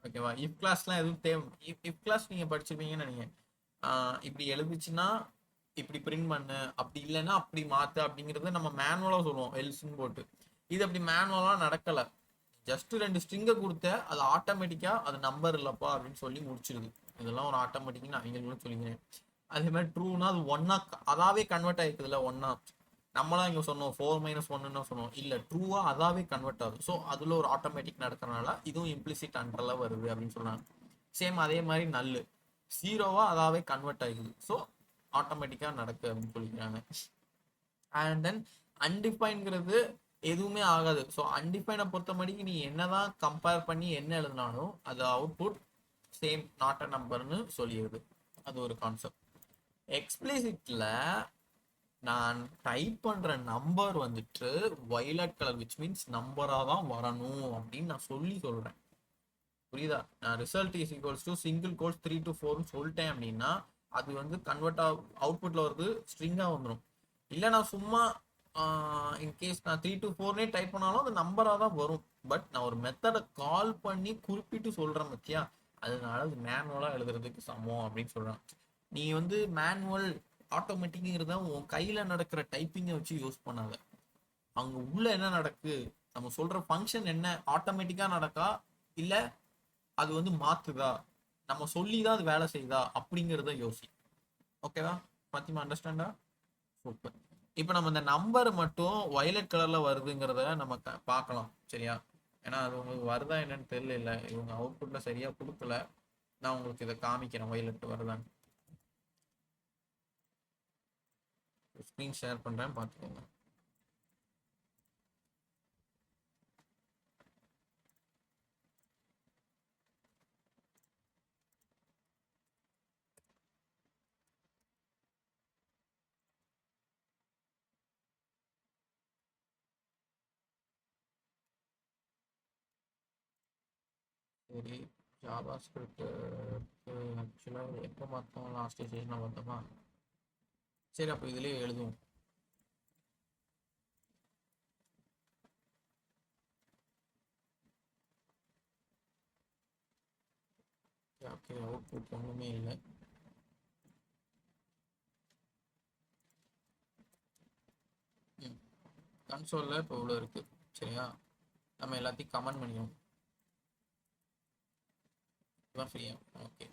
ஓகேவா? இஃப் கிளாஸ்லாம் எதுவும் தேவை. இஃப் கிளாஸ் நீங்கள் படிச்சிருப்பீங்கன்னு நினைக்கிறேன். இப்படி எழுதுச்சுன்னா இப்படி பிரிண்ட் பண்ணு, அப்படி இல்லைன்னா அப்படி மாற்று அப்படிங்கிறத நம்ம மேனுவலாக சொல்லுவோம் எல்ஸ்ன்னு போட்டு. இது அப்படி மேனுவலாக நடக்கலை. ஜஸ்ட் 2 ஸ்ட்ரிங்கை கொடுத்த அது ஆட்டோமேட்டிக்காக அது நம்பர் இல்லைப்பா அப்படின்னு சொல்லி முடிச்சிருது. இதெல்லாம் ஒரு ஆட்டோமேட்டிக்னு அவங்களும் சொல்லிக்கிறேன். அதே மாதிரி ட்ரூனா அது ஒன்னா அதாவே கன்வெர்ட் ஆகிக்குதுல்ல ஒன்னா. நம்மளாம் இங்கே சொன்னோம் 4 - 1 சொன்னோம். இல்லை, ட்ரூவா அதாவே கன்வெர்ட் ஆகுது. ஸோ அதில் ஒரு ஆட்டோமேட்டிக் நடக்கிறனால இதுவும் இம்ப்ளிசிட் அண்டரில் வருது அப்படின்னு சொன்னாங்க. சேம் அதே மாதிரி நல்லு 0வா அதாவே கன்வெர்ட் ஆகிக்குது. ஸோ ஆட்டோமேட்டிக்காக நடக்கு அப்படின்னு சொல்லிக்கிறாங்க. அண்ட் தென் அன்டிஃபைன்ங்கிறது எதுவுமே ஆகாது. ஸோ அன்டிஃபைனை பொறுத்த மணிக்கு நீ என்னதான் கம்பேர் பண்ணி என்ன எழுதினாலும் அது அவுட்புட் சேம் நாட் அ நம்பர்னு சொல்லிடுது. அது ஒரு கான்செப்ட். எக்ஸ்பிளிசிட்ல நான் டைப் பண்ற நம்பர் வந்துட்டு வயலட் கலர், விச் மீன்ஸ் நம்பரா தான் வரணும் அப்படின்னு நான் சொல்றேன். புரியுதா? நான் result is equals to single quotes 3 to 4 சொல்லிட்டேன் அப்படின்னா அது வந்து கன்வெர்ட் அவுட்புட்ல வருது, ஸ்ட்ரிங்கா வந்துடும். இல்லை நான் சும்மா இன்கேஸ் நான் 3 to 4 டைப் பண்ணாலும் அது நம்பராக தான் வரும். பட் நான் ஒரு மெத்தடை கால் பண்ணி குறிப்பிட்டு சொல்கிறேன் பத்தியா, அதனால அது மேனுவலாக எழுதுறதுக்கு சமம் அப்படின்னு சொல்கிறேன். நீ வந்து மேனுவல் ஆட்டோமேட்டிக்ங்கிறத உன் கையில் நடக்கிற டைப்பிங்கை வச்சு யூஸ் பண்ணாத. அங்கே உள்ள என்ன நடக்கு, நம்ம சொல்கிற ஃபங்க்ஷன் என்ன ஆட்டோமேட்டிக்காக நடக்கா இல்லை அது வந்து மாற்றுதா, நம்ம சொல்லி தான் அது வேலை செய்யுதா அப்படிங்கிறத யோசி. ஓகேவா? பத்திமா அண்டர்ஸ்டாண்டா? சூப்பர். இப்போ நம்ம இந்த நம்பர் மட்டும் வயலட் கலரில் வருதுங்கிறத நம்ம பார்க்கலாம். சரியா? ஏன்னா அது உங்களுக்கு வருதா என்னன்னு தெரியல, இவங்க அவுட்புட்டில் சரியாக கொடுக்கல. நான் உங்களுக்கு இதை காமிக்கிறேன் வயலட் வருதான்னு. ஸ்க்ரீன் ஷேர் பண்ணுறேன், பார்த்துக்கோங்க. சரி, ஜாவா ஸ்கிரிப்ட் ஆக்சுவலாக எப்போ பார்த்தோம், லாஸ்ட் செஷனில் பார்த்தோமா? சரி, அப்போ இதுலேயே எழுதுவோம். ஓகே, அவுட்புட் ஒன்றுமே இல்லை. கன்சோலில் இப்போ இவ்வளோ இருக்குது. சரியா, நம்ம எல்லாத்தையும் கமெண்ட் பண்ணிக்கணும். ஃப்ரீயா? Okay.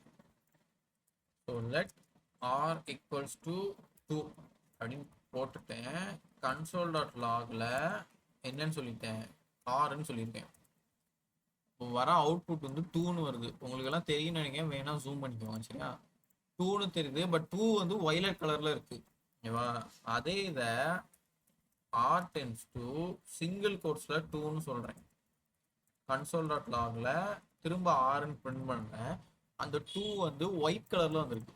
So let r equals to 2 அப்படின்னு போட்டுட்டேன். கன்சோல் டாட் லாகில் என்னன்னு சொல்லிட்டேன், ஆர்ன்னு சொல்லியிருக்கேன். இப்போ வர அவுட்புட் வந்து 2ன்னு வருது. உங்களுக்கு எல்லாம் தெரியும்னு நினைக்கிறேன், வேணா ஜூம் பண்ணிக்கோங்க. சரியா, 2ன்னு தெரியுது, பட் 2 வந்து வயலட் கலரில் இருக்கு. ஓகேவா, அதே இதை ஆர் டென்ஸ் டு சிங்கிள் கோட்ஸில் 2ன்னு சொல்கிறேன். கன்சோல் டாட் லாகில் திரும்ப ஆர்ன்னு பிரிண்ட் பண்ணேன். அந்த 2 வந்து ஒயிட் கலரில் வந்துருக்கு.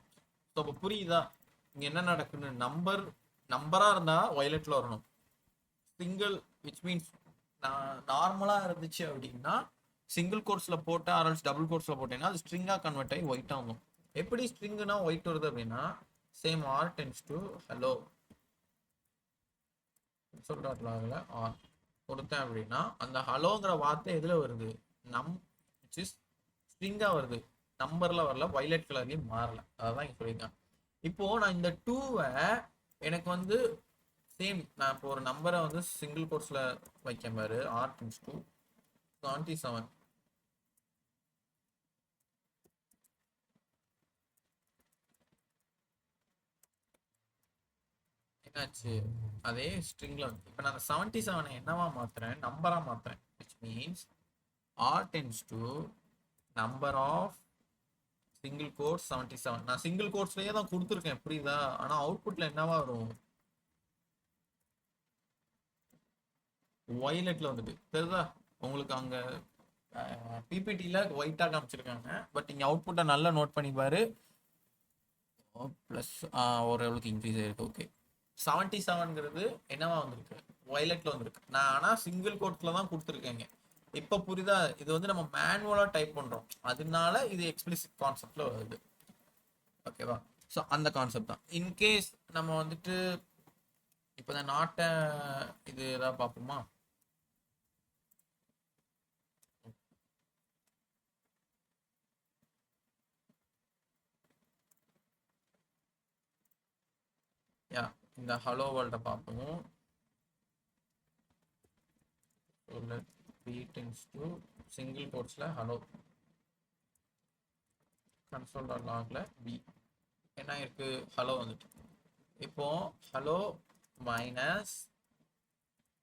ஸோ அப்போ புரியுதா இங்கே என்ன நடக்குன்னு? நம்பராக இருந்தால் வயலட்டில் வரணும். சிங்கிள் விச் மீன்ஸ் நார்மலாக இருந்துச்சு அப்படின்னா சிங்கிள் கோட்ஸில் போட்டால் ஆர்எல்ஸ் டபுள் கோட்ஸில் போட்டேன்னா அது ஸ்ட்ரிங்காக கன்வெர்ட் ஆகி ஒயிட்டாக ஆகும். எப்படி ஸ்ட்ரிங்குனா ஒயிட் வருது அப்படின்னா, சேம் ஆர் டென்ஸ் டு ஹலோ லாகில் ஆர் கொடுத்தேன் அப்படின்னா அந்த ஹலோங்கிற வார்த்தை எதில் வருது? விச் இஸ் ஸ்ட்ரிங்காக வருது, நம்பரில் வரல, வயலட் கலர்லேயும் மாறல. அதான் இங்கே சொல்லியிருக்கேன். இப்போ நான் இந்த 2வை எனக்கு வந்து சேம், நான் இப்போ ஒரு நம்பரை வந்து சிங்கிள் கோட்ஸில் வைக்க பாரு, ஆர் டென்ஸ் டு 27. என்னாச்சு? அதே ஸ்ட்ரிங்ல வந்து இப்போ நான் 77 என்னவா மாத்துறேன்? நம்பரா மாத்துறேன். விச் மீன்ஸ் ஆர் டென்ஸ் to number of single quotes 77. நான் சிங்கிள் கோட்ஸ்லயே தான் கொடுத்துருக்கேன், புரியுதா? ஆனா அவுட்புட்ல என்னவா வரும்? வயலட்ல வந்துட்டு தெரியுதா உங்களுக்கு? அங்க பிபிடியில் ஒயிட்டாக காமிச்சிருக்காங்க, பட் இங்கே அவுட்புட்டை நல்லா நோட் பண்ணி பாரு. ப்ளஸ் ஓரளவுக்கு இன்க்ரீஸ் ஆயிருக்கு. ஓகே, 77ங்கிறது என்னவா வந்திருக்கு? வயலட்ல வந்திருக்கு. நான் ஆனால் சிங்கிள் கோட்ஸில் தான் கொடுத்துருக்கேங்க. இப்போ புரியுதா? இது வந்து நம்ம மேனுவலாக டைப் பண்ணுறோம், அதனால இது எக்ஸ்பிளிசிட் கான்செப்டில் வருது. ஓகேவா? ஸோ அந்த கான்செப்ட் தான். இன்கேஸ் நம்ம வந்துட்டு இப்போ இந்த நாட்டை இது ஏதாவது பார்ப்போமா? யா, இந்த ஹலோ வேர்ல்டை பார்ப்போம். சிங்கிள் கோட்ஸில் ஹலோ, கன்சோல் டாட் லாகில் பி என்ன இருக்கு? ஹலோ வந்துட்டு. இப்போ ஹலோ மைனஸ்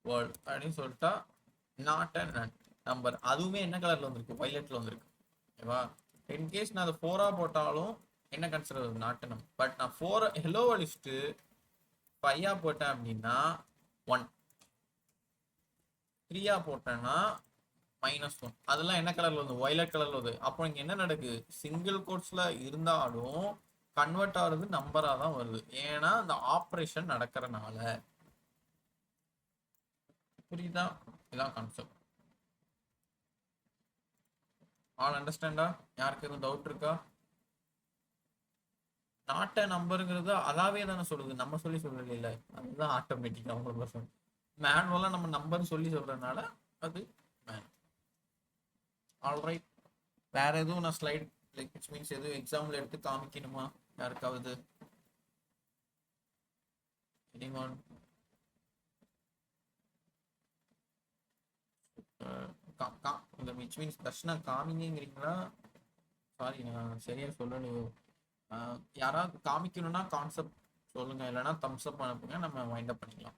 வேர்ல்ட் அப்படின்னு சொல்லிட்டா நாட் அண்ட் நம்பர், அதுவுமே என்ன கலரில் வந்திருக்கு? வயலட்டில் வந்திருக்கு. ஓகேவா? இன்கேஸ் நான் அதை 4ஆ போட்டாலும் என்ன கன்சிடர்? Not number. பட் நான் 4 ஹெலோ அழிச்சிட்டு 5ஆ போட்டேன் அப்படின்னா 1, 3ஆ போட்டேன்னா -1. அதெல்லாம் என்ன கலர்ல வந்து? வயலட் கலர்ல வருது. அப்போ இங்க என்ன நடக்குது? சிங்கிள் கோட்ஸ்ல இருந்தாலும் கன்வெர்ட் ஆகுறது நம்பரா தான் வருது, ஏன்னா இந்த ஆப்ரேஷன் நடக்கிறனால. புரியுதா? இதான் கான்செப்ட். ஆல் அண்டர்ஸ்டாண்டா? யாருக்கு எதுவும் டவுட் இருக்கா? நாட்ட நம்பருங்கிறது அதாவே தானே சொல்லுது, நம்ம சொல்லி சொல்றது இல்லை. அதுதான் ஆட்டோமேட்டிக்கா 100%. மேனுவலா நம்ம நம்பர் சொல்லி சொல்றதுனால அது மேன். ஆல்ரைட், வேற எதுவும் நான் ஸ்லைட் லைக் விச் மீன்ஸ் எதுவும் எக்ஸாம்பிள் எடுத்து காமிக்கணுமா யாருக்காவது? எனிஒன்? இந்த விச் மீன்ஸ் தர்ஷனா காமிங்கிறீங்களா? சாரி, நான் சரியா சொல்லலையோ. யாராவது காமிக்கணும்னா கான்செப்ட் சொல்லுங்க, இல்லைன்னா தம்ஸ் அப் அனுப்புங்க, நம்ம வைண்ட் அப் பண்ணிக்கலாம்.